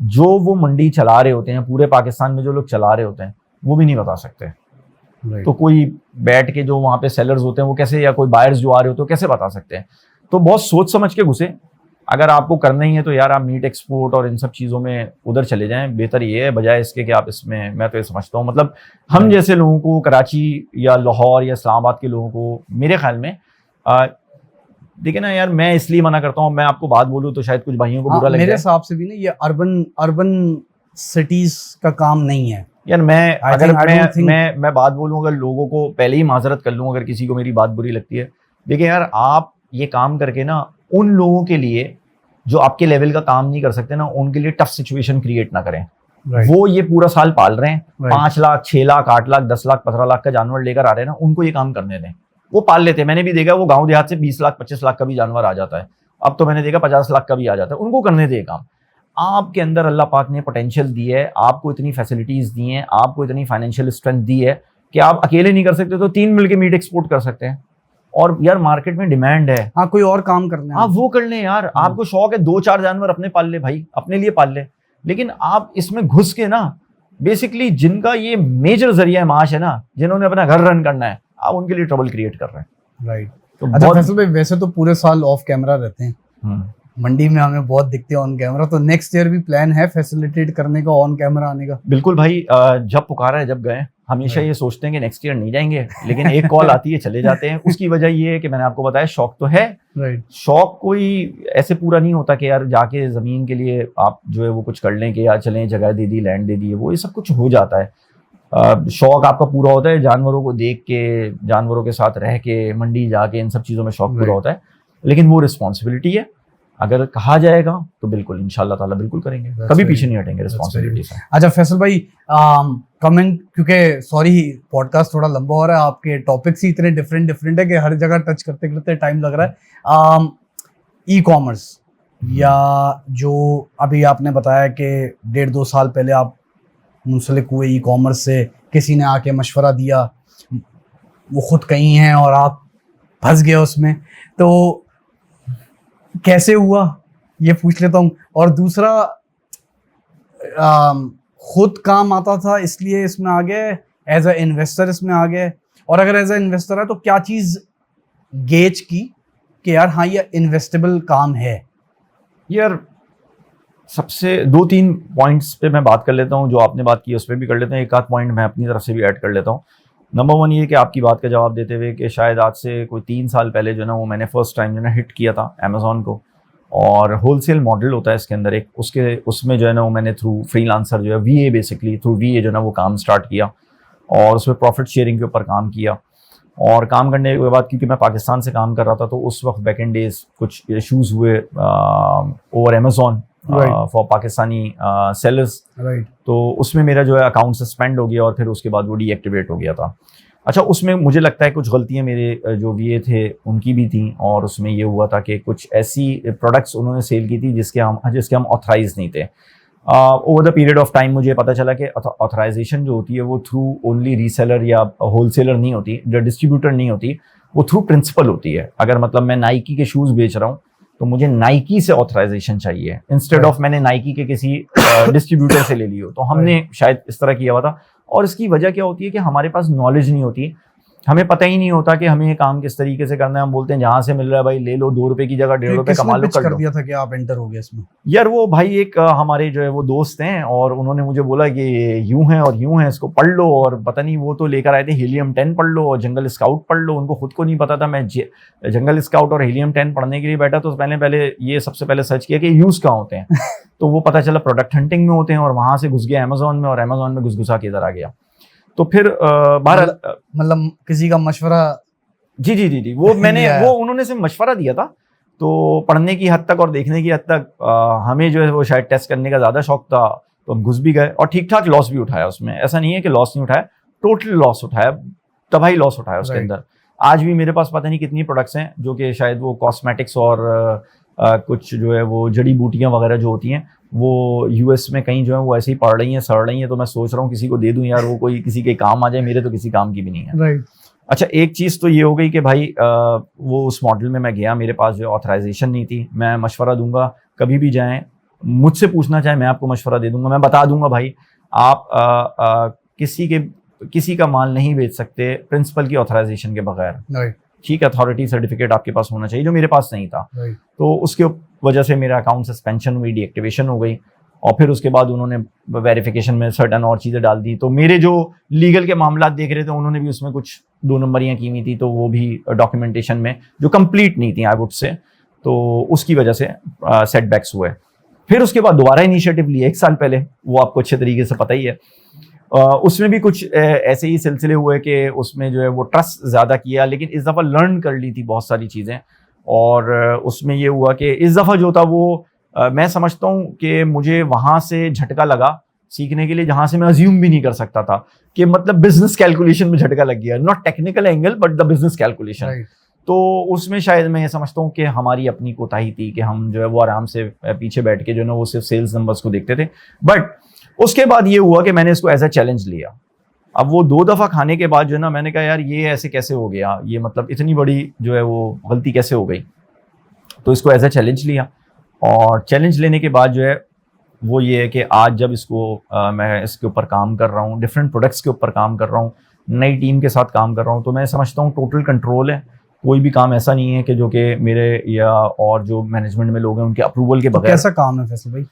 जो वो मंडी चला रहे होते हैं, पूरे पाकिस्तान में जो लोग चला रहे होते हैं, वो भी नहीं बता सकते। तो कोई बैठ के जो वहाँ पे सेलर्स होते हैं वो कैसे, या कोई बायर्स जो आ रहे होते हैं कैसे बता सकते हैं। तो बहुत सोच समझ के घुसे। अगर आपको करना ही है तो यार आप मीट एक्सपोर्ट और इन सब चीज़ों में उधर चले जाएं, बेहतर ये है बजाय इसके कि आप इसमें। मैं तो ये समझता हूँ, मतलब हम जैसे लोगों को, कराची या लाहौर या इस्लामाबाद के लोगों को, मेरे ख्याल में देखिए ना यार, मैं इसलिए मना करता हूँ, मैं आपको बात बोलूँ तो शायद कुछ भाइयों को बुरा लगे। मेरे हिसाब से भी ना ये अर्बन सिटीज का काम नहीं है यार। मैं बात बोलूँ, अगर लोगों को पहले ही माजरत कर लूँ अगर किसी को मेरी बात बुरी लगती है। देखिए यार, आप ये काम करके ना उन लोगों के लिए जो आपके लेवल का काम नहीं कर सकते ना, उनके लिए टफ सिचुएशन क्रिएट ना करें। वो ये पूरा साल पाल रहे हैं, 5 लाख 6 लाख 8 लाख 10 लाख 15 लाख का जानवर लेकर आ रहे हैं ना, उनको ये काम करने दें। वो पाल लेते हैं, मैंने भी देखा, वो गांव देहात से 20 लाख 25 लाख का भी जानवर आ जाता है। अब तो मैंने देखा 50 लाख का भी आ जाता है। उनको करने दे काम। आपके अंदर अल्लाह पाक ने पोटेंशियल दी है, आपको इतनी फैसिलिटीज दी हैं, आपको इतनी फाइनेंशियल स्ट्रेंथ दी है कि आप अकेले नहीं कर सकते तो 3 मिलके मीट एक्सपोर्ट कर सकते हैं। और यार मार्केट में डिमांड है, हाँ कोई और काम करना है आप वो कर लें यार। आपको शौक है 2-4 जानवर अपने पाल ले भाई, अपने लिए पाल ले। लेकिन आप इसमें घुस के ना, बेसिकली जिनका ये मेजर जरिया माश है ना, जिन्होंने अपना घर रन करना है, आप उनके लिए ट्रबल क्रिएट कर रहे हैं। राइट। तो अच्छा फैसल भाई, वैसे तो पूरे साल ऑफ कैमरा रहते हैं, मंडी में हमें बहुत दिखते हैं ऑन कैमरा, तो नेक्स्ट ईयर भी प्लान है फैसिलिटेट करने का, ऑन कैमरा आने का? बिल्कुल भाई, जब पुकारा है जब गए। हमेशा ये सोचते हैं कि नेक्स्ट ईयर नहीं जाएंगे, लेकिन एक कॉल आती है चले जाते हैं। उसकी वजह ये है कि मैंने आपको बताया, शौक तो है। शौक कोई ऐसे पूरा नहीं होता कि यार जाके जमीन के लिए आप जो है वो कुछ कर लें कि यार चलें जगह दे दी, लैंड दे दी, वो ये सब कुछ हो जाता है। शौक आपका पूरा होता है जानवरों को देख के, जानवरों के साथ रह के, मंडी जाके, इन सब चीज़ों में शौक पूरा होता है। लेकिन वो रिस्पॉन्सिबिलिटी है, अगर कहा जाएगा तो बिल्कुल इंशाल्लाह ताला बिल्कुल करेंगे, कभी पीछे नहीं हटेंगे रिस्पॉन्सिबिलिटी से। अच्छा फैसल भाई, कमेंट, क्योंकि सॉरी पॉडकास्ट थोड़ा लंबा हो रहा है, आपके टॉपिक्स ही इतने डिफरेंट है कि हर जगह टच करते करते टाइम लग रहा है। ई कॉमर्स या जो अभी आपने बताया कि 1.5-2 साल पहले आप मुंसलिक हुए ई कॉमर्स से, किसी ने आके मशवरा दिया, वो खुद कहीं हैं और आप फंस गए उसमें, तो कैसे हुआ ये पूछ लेता हूँ। और दूसरा, खुद काम आता था इसलिए इसमें आ गए, एज अ इन्वेस्टर इसमें आ गए, और अगर एज अ इन्वेस्टर है तो क्या चीज़ गेज की कि यार हाँ ये इन्वेस्टेबल काम है? यार सबसे 2-3 पॉइंट्स पे मैं बात कर लेता हूँ, जो आपने बात की उस पर भी कर लेते हैं, एक आध पॉइंट मैं अपनी तरफ से भी ऐड कर लेता हूँ। नंबर 1 ये कि आपकी बात का जवाब देते हुए कि शायद आज से कोई 3 साल पहले जो ना वो मैंने फर्स्ट टाइम जो ना हिट किया था अमेज़ॉन को, और होलसेल मॉडल होता है इसके अंदर एक, उसमें जो है ना वो मैंने थ्रू फ्रीलांसर जो है VA बेसिकली थ्रू VA जो ना वो काम स्टार्ट किया, और उसमें प्रॉफिट शेयरिंग के ऊपर काम किया। और काम करने के बाद, क्योंकि मैं पाकिस्तान से काम कर रहा था, तो उस वक्त बैक एंड डेज कुछ इशूज़ हुए over Amazon for Pakistani sellers, तो उसमें मेरा जो है अकाउंट सस्पेंड हो गया और फिर उसके बाद वो डीएक्टिवेट हो गया था। अच्छा, उसमें मुझे लगता है कुछ गलतियां मेरे जो VA थे उनकी भी थी, और उसमें ये हुआ था कि कुछ ऐसी प्रोडक्ट्स उन्होंने सेल की थी जिसके हम ऑथराइज नहीं थे। Over the period of time मुझे पता चला कि ऑथराइजेशन जो होती है वो थ्रू ओनली रीसेलर या होलसेलर नहीं होती, जो डिस्ट्रीब्यूटर नहीं होती, वो थ्रू प्रिंसिपल होती है। अगर मतलब मैं नाइकी के शूज़ बेच रहा हूँ तो मुझे नाइकी से ऑथराइजेशन चाहिए, इंस्टेड ऑफ मैंने नाइकी के किसी डिस्ट्रीब्यूटर से ले लियो। तो हमने शायद इस तरह किया हुआ था, और इसकी वजह क्या होती है कि हमारे पास नॉलेज नहीं होती, हमें पता ही नहीं होता कि हमें ये काम किस तरीके से करना है। हम बोलते हैं जहाँ से मिल रहा है भाई ले लो, 2 रुपए की जगह 1.5 रुपए कमा लो, कर दिया था कि आप एंटर हो गए इसमें? यार वो भाई एक हमारे जो है वो दोस्त हैं, और उन्होंने मुझे बोला कि यूं है और यूं है, इसको पढ़ लो, और पता नहीं वो तो लेकर आए थे हीलियम 10 पढ़ लो और जंगल स्काउट पढ़ लो। उनको खुद को नहीं पता था। मैं जंगल स्काउट और हीलियम 10 पढ़ने के लिए बैठा तो पहले ये सबसे पहले सर्च किया कि यूज कहाँ होते हैं तो वो पता चला प्रोडक्ट हंटिंग में होते हैं, और वहां से घुस गया अमेज़ॉन में, और अमेज़ॉन में घुसा के इधर आ गया। तो फिर मतलब किसी का मशवरा? जी वो मैंने वो उन्होंने सिर्फ मशवरा दिया था, तो पढ़ने की हद तक और देखने की हद तक हमें जो है वो शायद टेस्ट करने का ज़्यादा शौक था, तो हम घुस भी गए और ठीक ठाक लॉस भी उठाया उसमें। ऐसा नहीं है कि लॉस नहीं उठाया, टोटल लॉस उठाया, तबाही लॉस उठाया उसके अंदर। आज भी मेरे पास पता नहीं कितनी प्रोडक्ट्स हैं जो कि शायद वो कॉस्मेटिक्स और कुछ जो है वो जड़ी बूटियाँ वगैरह जो होती हैं वो US में कहीं जो है वो ऐसे ही पड़ रही हैं, सड़ रही हैं। तो मैं सोच रहा हूँ किसी को दे दूँ यार, वो कोई किसी के काम आ जाए, मेरे तो किसी काम की भी नहीं है। अच्छा, एक चीज़ तो ये हो गई कि भाई वो उस मॉडल में मैं गया, मेरे पास जो ऑथराइजेशन नहीं थी। मैं मशवरा दूंगा, कभी भी जाएं मुझसे पूछना चाहे, मैं आपको मशवरा दे दूंगा, मैं बता दूंगा भाई आप किसी का माल नहीं बेच सकते प्रिंसिपल की ऑथराइजेशन के बगैर। ठीक है, अथॉरिटी सर्टिफिकेट आपके पास होना चाहिए, जो मेरे पास नहीं था। तो उसके वजह से मेरा अकाउंट सस्पेंशन हुई, डीएक्टिवेशन हो गई, और फिर उसके बाद उन्होंने वेरिफिकेशन में सर्टन और चीज़ें डाल दी। तो मेरे जो लीगल के मामला देख रहे थे उन्होंने भी उसमें कुछ 2 नंबरियाँ की हुई थी, तो वो भी डॉक्यूमेंटेशन में जो कंप्लीट नहीं थी आई वुड से, तो उसकी वजह से सेटबैक्स हुए। फिर उसके बाद दोबारा इनिशिएटिव लिए 1 साल पहले, वो आपको अच्छे तरीके से पता ही है। उसमें भी कुछ ऐसे ही सिलसिले हुए कि उसमें जो है वो ट्रस्ट ज़्यादा किया, लेकिन इस दफ़ा लर्न कर ली थी बहुत सारी चीज़ें। और उसमें ये हुआ कि इस दफ़ा जो था वो मैं समझता हूँ कि मुझे वहाँ से झटका लगा सीखने के लिए, जहाँ से मैं अज्यूम भी नहीं कर सकता था कि मतलब बिजनेस कैलकुलेशन में झटका लग गया, not technical angle but the business calculation. तो उसमें शायद मैं ये समझता हूँ कि हमारी अपनी कोताही थी कि हम जो है वो आराम से पीछे बैठ के जो है ना वो सिर्फ सेल्स नंबर्स को देखते थे। बट उसके बाद ये हुआ कि मैंने इसको एज अ चैलेंज लिया। अब वो 2 दफ़ा खाने के बाद जो है ना मैंने कहा यार ये ऐसे कैसे हो गया, ये मतलब इतनी बड़ी जो है वो गलती कैसे हो गई। तो इसको एज अ चैलेंज लिया, और चैलेंज लेने के बाद जो है वो ये है कि आज जब इसको मैं इसके ऊपर काम कर रहा हूँ, डिफरेंट प्रोडक्ट्स के ऊपर काम कर रहा हूँ, नई टीम के साथ काम कर रहा हूँ, तो मैं समझता हूँ टोटल कंट्रोल है। कोई भी काम ऐसा नहीं है कि जो कि मेरे या और जो मैनेजमेंट में लोग हैं उनके अप्रूवल के बगैर। कैसा काम है फैसल भाई?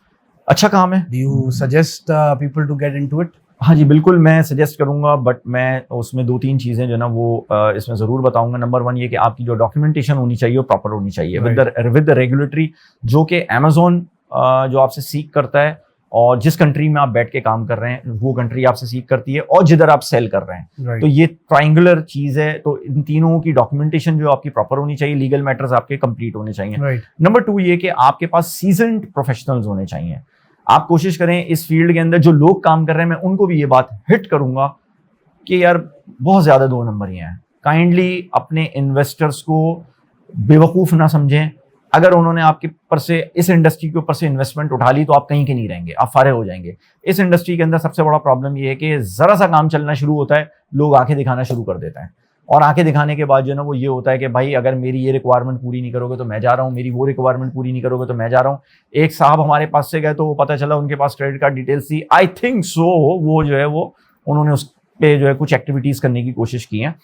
अच्छा काम है। Do you suggest people to get into it? हाँ जी बिल्कुल, मैं सजेस्ट करूंगा, बट मैं उसमें 2-3 चीज़ें जो ना वो इसमें ज़रूर बताऊंगा। नंबर 1 ये कि आपकी जो डॉक्यूमेंटेशन होनी चाहिए वो प्रॉपर होनी चाहिए विद द रेगुलेटरी, जो कि अमेज़ॉन जो आपसे सीक करता है, और जिस कंट्री में आप बैठ के काम कर रहे हैं वो कंट्री आपसे सीख करती है, और जिधर आप सेल कर रहे हैं। तो ये ट्राइंगुलर चीज है। तो इन तीनों की डॉक्यूमेंटेशन जो आपकी प्रॉपर होनी चाहिए, लीगल मैटर्स आपके कंप्लीट होने चाहिए। नंबर 2 ये कि आपके पास सीजन्ड प्रोफेशनल्स होने चाहिए। आप कोशिश करें इस फील्ड के अंदर जो लोग काम कर रहे हैं, मैं उनको भी ये बात हिट करूंगा कि यार बहुत ज्यादा 2 नंबर ही हैं। काइंडली अपने इन्वेस्टर्स को बेवकूफ ना समझें। अगर उन्होंने आपके ऊपर से, इस इंडस्ट्री के ऊपर से इन्वेस्टमेंट उठा ली तो आप कहीं के नहीं रहेंगे, आप फारे हो जाएंगे। इस इंडस्ट्री के अंदर सबसे बड़ा प्रॉब्लम ये है कि जरा सा काम चलना शुरू होता है, लोग आंखें दिखाना शुरू कर देते हैं, और आंखें दिखाने के बाद जो है ना वो ये होता है कि भाई अगर मेरी ये रिक्वायरमेंट पूरी नहीं करोगे तो मैं जा रहा हूँ, मेरी वो रिक्वायरमेंट पूरी नहीं करोगे तो मैं जा रहा हूँ। एक साहब हमारे पास से गए तो वो पता चला उनके पास क्रेडिट कार्ड डिटेल्स थी, आई थिंक सो वो जो है वो उन्होंने उस पे जो है कुछ एक्टिविटीज करने की कोशिश की है,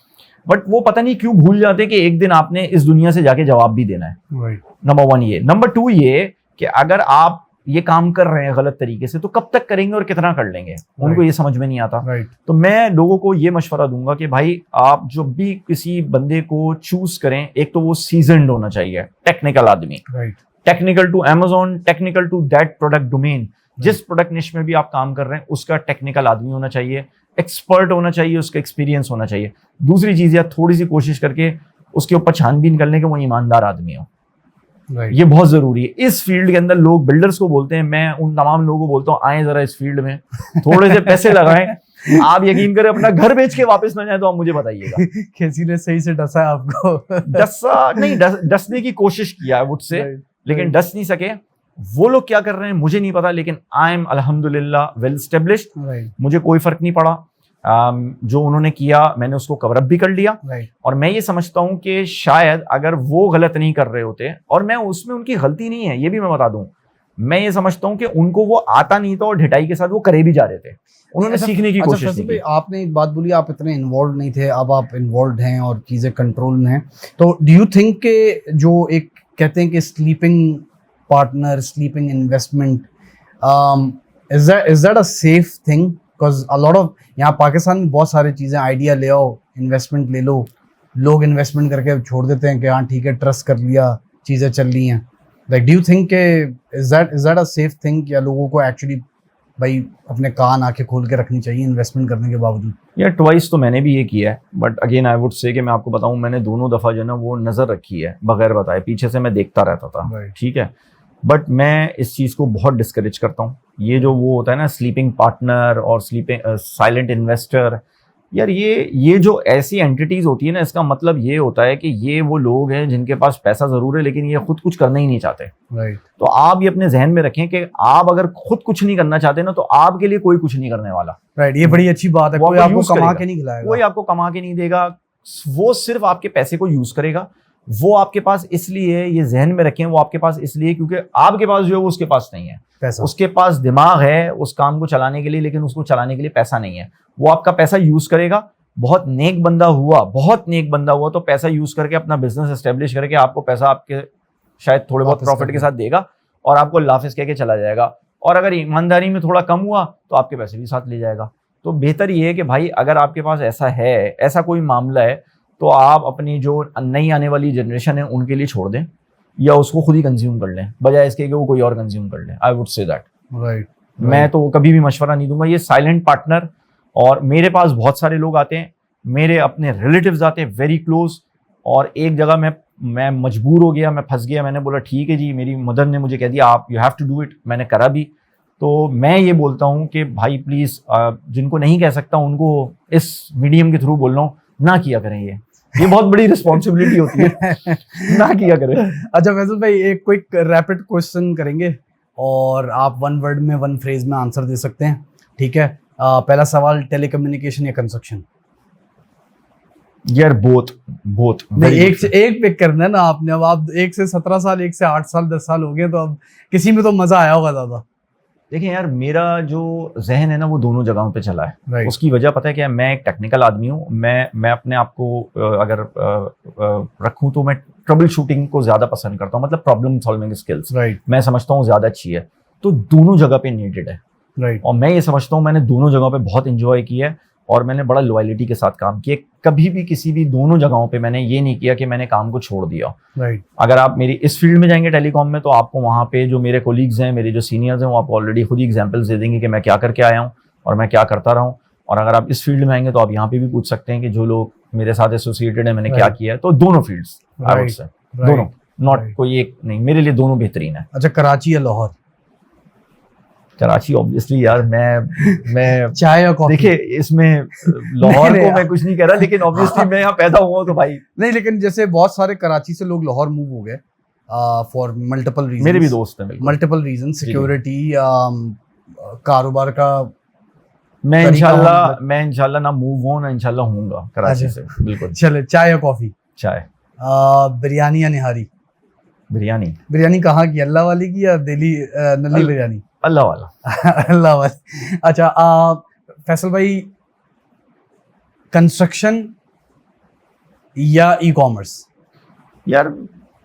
बट वो पता नहीं क्यों भूल जाते कि एक दिन आपने इस दुनिया से जाके जवाब भी देना है। नंबर 1 ये। नंबर 2 ये कि अगर आप ये काम कर रहे हैं गलत तरीके से तो कब तक करेंगे और कितना कर लेंगे, उनको ये समझ में नहीं आता। तो मैं लोगों को ये मशवरा दूंगा कि भाई आप जो भी किसी बंदे को चूज करें, एक तो वो सीजन्ड होना चाहिए, टेक्निकल आदमी, technical to Amazon, technical to that product domain. जिस प्रोडक्ट निश में भी आप काम कर रहे हैं उसका टेक्निकल आदमी होना चाहिए, एक्सपर्ट होना चाहिए, उसका एक्सपीरियंस होना चाहिए। दूसरी चीज या थोड़ी सी कोशिश करके उसके ऊपर छानबीन करने के वो ईमानदार आदमी हो। ये बहुत जरूरी है इस फील्ड के अंदर। लोग बिल्डर्स को बोलते हैं, मैं उन तमाम लोगों को बोलता हूँ आए जरा इस फील्ड में, थोड़े से पैसे लगाएं। आप यकीन करें अपना घर बेच के वापस ना जाए तो आप मुझे बताइएगा। किसी ने सही से डसा है आपको? डसा नहीं, डसने की कोशिश किया है मुझसे, लेकिन डस नहीं सके। वो लोग क्या कर रहे हैं मुझे नहीं पता, लेकिन आई एम अल्हम्दुलिल्लाह वेल एस्टेब्लिश्ड। मुझे कोई फर्क नहीं पड़ा। जो उन्होंने किया मैंने उसको कवर अप भी कर लिया। और मैं ये समझता हूं कि शायद अगर वो गलत नहीं कर रहे होते, और मैं उसमें उनकी गलती नहीं है ये भी मैं बता दूं, मैं ये समझता हूं कि उनको वो आता नहीं था और ढिठाई के साथ वो करे भी जा रहे थे, उन्होंने सीखने की कोशिश नहीं की। आपने एक बात बोली, आप इतने इन्वॉल्व नहीं थे, अब आप इन्वॉल्व हैं और चीजें कंट्रोल में हैं। तो डू यू थिंक के जो एक कहते हैं कि sleeping partner, sleeping investment, is that a safe thing? Because a lot of यहाँ पाकिस्तान में बहुत सारी चीजें, आइडिया ले आओ, इन्वेस्टमेंट ले लो, लोग इन्वेस्टमेंट करके छोड़ देते हैं कि हाँ ठीक है ट्रस्ट कर लिया, चीजें चल रही हैं। लाइक डू यू थिंक के is that a safe thing, या लोगों को एक्चुअली भाई अपने कान आंखें खोल के रखनी चाहिए इन्वेस्टमेंट करने के बावजूद? यार ट्वाइस तो मैंने भी ये किया है, but again I would say कि मैं आपको बताऊं मैंने दोनों दफा जो है ना वो नजर रखी है बगैर बताए, पीछे से मैं देखता रहता था, ठीक है। बट मैं इस चीज़ को बहुत डिस्करेज करता हूँ। ये जो वो होता है ना स्लीपिंग पार्टनर और स्लीपिंग साइलेंट इन्वेस्टर, यार ये जो ऐसी एंटिटीज होती है ना, इसका मतलब ये होता है कि ये वो लोग हैं जिनके पास पैसा जरूर है लेकिन ये खुद कुछ करना ही नहीं चाहते। तो आप ये अपने जहन में रखें कि आप अगर खुद कुछ नहीं करना चाहते ना तो आपके लिए कोई कुछ नहीं करने वाला। ये बड़ी अच्छी बात है। कोई आपको कमा के नहीं खिलाएगा, कोई आपको कमा के नहीं देगा, वो सिर्फ आपके पैसे को यूज करेगा। वो आपके पास इसलिए, ये जहन में रखें, वो आपके पास इसलिए क्योंकि आपके पास जो है वो उसके पास नहीं है पैसा। उसके पास दिमाग है उस काम को चलाने के लिए, लेकिन उसको चलाने के लिए पैसा नहीं है। वो आपका पैसा यूज करेगा। बहुत नेक बंदा हुआ तो पैसा यूज करके अपना बिजनेस एस्टेब्लिश करके आपको पैसा आपके शायद थोड़े बहुत प्रॉफिट के साथ देगा और आपको लाफिज कह के चला जाएगा। और अगर ईमानदारी में थोड़ा कम हुआ तो आपके पैसे भी साथ ले जाएगा। तो बेहतर ये है कि भाई अगर आपके पास ऐसा कोई मामला है तो आप अपनी जो नई आने वाली जनरेशन है उनके लिए छोड़ दें, या उसको खुद ही कंज्यूम कर लें बजाय इसके कि वो कोई और कंज्यूम कर ले। I would say that. मैं तो कभी भी मशवरा नहीं दूंगा ये साइलेंट पार्टनर। और मेरे पास बहुत सारे लोग आते हैं, मेरे अपने रिलेटिव्स आते हैं वेरी क्लोज, और एक जगह मैं मजबूर हो गया, मैं फंस गया। मैंने बोला ठीक है जी, मेरी मदर ने मुझे कह दिया आप you have to do it, मैंने करा भी। तो मैं ये बोलता हूँ कि भाई प्लीज, जिनको नहीं कह सकता उनको इस मीडियम के थ्रू बोल रहा हूँ, ना किया करें। ये बहुत बड़ी रिस्पॉन्सिबिलिटी होती है, ना किया करें। अच्छा फैसल भाई, एक क्विक रैपिड क्वेश्चन करेंगे और आप 1 वर्ड में 1 फ्रेज में आंसर दे सकते हैं, ठीक है। पहला सवाल, टेलीकम्युनिकेशन या कंस्ट्रक्शन? यार बोथ नहीं, एक से एक पिक करना है ना आपने। अब आप 1 से 17 साल, 1 से 8 साल 10 साल हो गए, तो अब किसी में तो मजा आया होगा ज्यादा। देखिए यार, मेरा जो जहन है ना वो दोनों जगहों पे चला है। उसकी वजह पता है क्या है? मैं एक टेक्निकल आदमी हूँ। मैं अपने आप को अगर रखूँ तो मैं ट्रबल शूटिंग को ज्यादा पसंद करता हूँ, मतलब प्रॉब्लम सॉल्विंग स्किल्स मैं समझता हूँ ज्यादा अच्छी है। तो दोनों जगह पे नीडेड है। और मैं ये समझता हूँ मैंने दोनों जगहों पे बहुत इंजॉय किया है और मैंने बड़ा लॉयलिटी के साथ काम किया। कभी भी किसी भी दोनों जगहों पे मैंने ये नहीं किया कि मैंने काम को छोड़ दिया। राइट। अगर आप मेरी इस फील्ड में जाएंगे टेलीकॉम में, तो आपको वहाँ पे जो मेरे कोलीग्स हैं, मेरे जो सीनियर्स हैं, वो आपको ऑलरेडी खुद ही एग्जाम्पल्स दे देंगे कि मैं क्या करके आया हूँ और मैं क्या करता रहा हूँ। और अगर आप इस फील्ड में आएंगे तो आप यहाँ पे भी पूछ सकते हैं कि जो लोग मेरे साथ एसोसिएटेड है मैंने क्या किया है। तो दोनों फील्ड्स आई वुड से, दोनों, नॉट कोई एक नहीं, मेरे लिए दोनों बेहतरीन है। अच्छा, कराची या लाहौर? कराची ऑब्वियसली यार, मैं चाय या कॉफी? देखिए इसमें लाहौर को मैं कुछ नहीं कह रहा, लेकिन ऑब्वियसली मैं यहाँ पैदा हुआ हूँ तो भाई नहीं, लेकिन जैसे बहुत सारे कराची से लोग लाहौर मूव हो गए फॉर मल्टीपल रीजन। मेरे भी दोस्त हैं बिल्कुल। मल्टीपल रीजन, सिक्योरिटी, कारोबार का। मैं इंशाल्लाह ना मूव हूँ ना इंशाल्लाह हूँगा कराची से, बिल्कुल। चले, चाय या कॉफी? चाय। बिरयानी या निहारी? बिरयानी। बिरयानी कहाँ की, अल्लाह वाली की या दिल्ली नली बिरयानी? अल्लाह वाला। अल्लाह वाली। अच्छा, फैसल भाई, कंस्ट्रक्शन या ई कॉमर्स? यार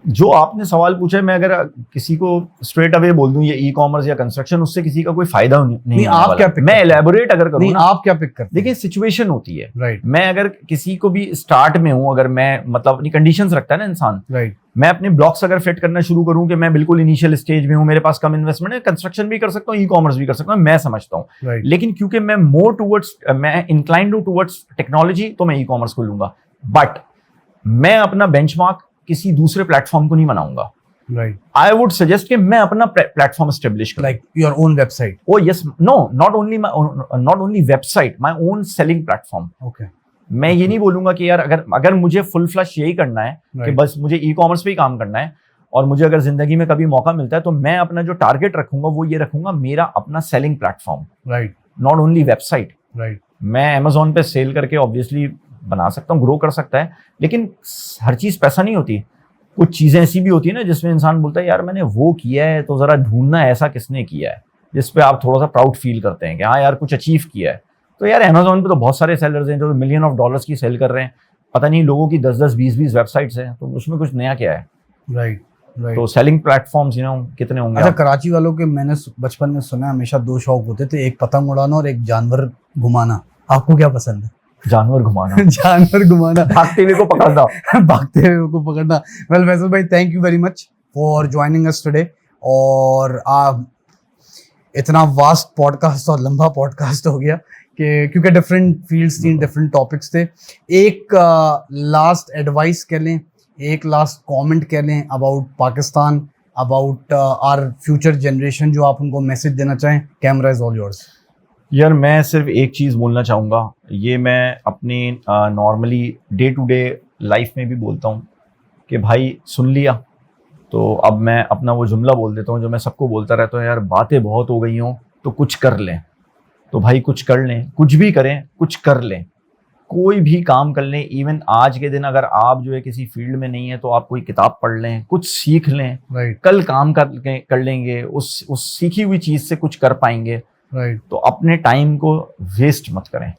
जो आपने सवाल पूछा है, मैं अगर किसी को स्ट्रेट अवे बोल दूं ये ई कॉमर्स या कंस्ट्रक्शन, उससे किसी का कोई फायदा नहीं आप क्या पिक मैं एलैबोरेट अगर करूं ना, आप क्या पिक करते? देखिए सिचुएशन होती है। राइट। मैं अगर किसी को भी स्टार्ट में हूं, अगर मैं मतलब अपनी कंडीशंस रखता है ना इंसान, राइट, मैं अपने ब्लॉक्स अगर फिट करना शुरू करूं कि मैं बिल्कुल इनिशियल स्टेज में हूं, मेरे पास कम इन्वेस्टमेंट है, कंस्ट्रक्शन भी कर सकता हूं, ई कॉमर्स भी कर सकता हूं, मैं समझता हूं। राइट। लेकिन क्योंकि मैं मोर टुवर्ड्स, मैं इंक्लाइंड हूं टुवर्ड्स टेक्नोलॉजी, तो मैं ई कॉमर्स को लूंगा। बट मैं अपना बेंचमार्क किसी दूसरे प्लेटफॉर्म को नहीं बनाऊंगा। राइट। आई वुड सजेस्ट कि मैं अपना प्लेटफॉर्म एस्टेब्लिश करूं, like your own website. Oh yes, no, not only website, my own selling platform. Okay. मैं ये नहीं बोलूंगा कि यार अगर मुझे फुल फ्लश यही करना है कि बस मुझे ई कॉमर्स पे ही काम करना है, और मुझे अगर जिंदगी में कभी मौका मिलता है तो मैं अपना जो टारगेट रखूंगा वो ये रखूंगा, मेरा अपना selling platform, right, not only website. Right. मैं अमेजोन पे सेल करके ऑब्वियसली बना सकता हूँ, ग्रो कर सकता है, लेकिन हर चीज पैसा नहीं होती। कुछ चीजें ऐसी भी होती है ना जिसमें इंसान बोलता है यार मैंने वो किया है, तो जरा ढूंढना ऐसा किसने किया है जिसपे आप थोड़ा सा प्राउड फील करते हैं कि हाँ यार कुछ अचीव किया है। तो यार अमेजोन पे तो बहुत सारे सेलर्स हैं जो $millions of डॉलर्स की सेल कर रहे हैं, पता नहीं लोगों की 10-10, 20-20 वेबसाइट्स हैं, तो उसमें कुछ नया क्या है? Right, right. तो सेलिंग प्लेटफॉर्म्स कितने होंगे? अच्छा, कराची वालों के मैंने बचपन में सुना हमेशा 2 शौक होते थे, एक पतंग उड़ाना और एक जानवर घुमाना। आपको क्या पसंद है? जानवर घुमाना। जानवर घुमाना, भागते हुए को पकड़ना। भागते हुए को पकड़ना। वेल फैसल भाई, thank you very much for joining us today. और इतना वास्ट पॉडकास्ट और लंबा पॉडकास्ट हो गया कि क्योंकि डिफरेंट फील्ड्स थी, डिफरेंट टॉपिक्स थे। एक लास्ट एडवाइस कह लें, एक लास्ट कमेंट कह लें about Pakistan, about our future generation, जो आप उनको मैसेज देना चाहें। Camera is all yours. यार मैं सिर्फ एक चीज़ बोलना चाहूँगा, ये मैं अपनी normally day to day life में भी बोलता हूँ कि भाई सुन लिया, तो अब मैं अपना वो जुमला बोल देता हूँ जो मैं सबको बोलता रहता हूँ, यार बातें बहुत हो गई हों तो कुछ कर लें। तो भाई कुछ कर लें, कुछ भी करें, कुछ कर लें, कोई भी काम कर लें। इवन आज के दिन अगर आप जो है किसी फील्ड में नहीं है तो आप कोई किताब पढ़ लें, कुछ सीख लें। राइट। कल काम कर लेंगे, उस सीखी हुई चीज़ से कुछ कर पाएंगे। राइट। तो अपने टाइम को वेस्ट मत करें।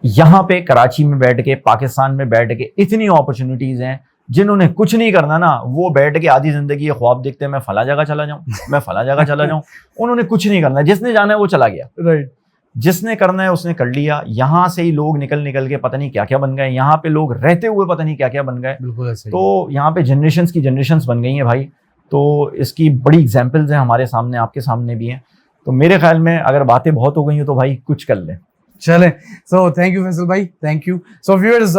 यहाँ पे कराची में बैठ के, पाकिस्तान में बैठ के इतनी अपॉर्चुनिटीज हैं, जिन्होंने कुछ नहीं करना ना, वो बैठ के आधी जिंदगी ये ख्वाब देखते हैं मैं फला जगह चला जाऊं, मैं फला जगह चला जाऊं। उन्होंने कुछ नहीं करना, जिसने जाना है वो चला गया। राइट। जिसने करना है उसने कर लिया। यहाँ से ही लोग निकल के पता नहीं क्या क्या बन गए, यहाँ पे लोग रहते हुए पता नहीं क्या क्या बन गए। बिल्कुल ऐसे। तो यहाँ पे जनरेशंस की जनरेशंस बन गई हैं भाई। तो इसकी बड़ी एग्जाम्पल्स हैं हमारे सामने, आपके सामने भी हैं। तो मेरे ख्याल में अगर बातें बहुत हो गई हो तो भाई कुछ कर लें। चलें। सो थैंक यू फैसल भाई, thank you. So viewers,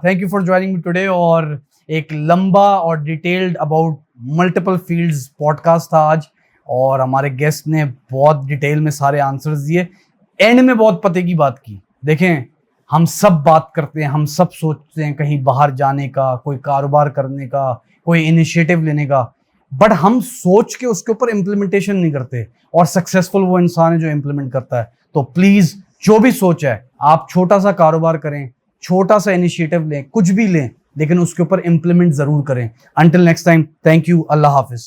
thank you for joining me today. और एक लंबा और detailed about multiple fields podcast था आज, और हमारे गेस्ट ने बहुत डिटेल में सारे आंसर्स दिए। एंड में बहुत पते की बात की। देखें, हम सब बात करते हैं, हम सब सोचते हैं कहीं बाहर जाने का, कोई कारोबार करने का, कोई इनिशिएटिव लेने का, बट हम सोच के उसके ऊपर इम्प्लीमेंटेशन नहीं करते। और सक्सेसफुल वो इंसान है जो इम्प्लीमेंट करता है। तो प्लीज जो भी सोच है, आप छोटा सा कारोबार करें, छोटा सा इनिशिएटिव लें, कुछ भी लें, लेकिन उसके ऊपर इम्प्लीमेंट जरूर करें। Until next time, thank you, Allah Hafiz.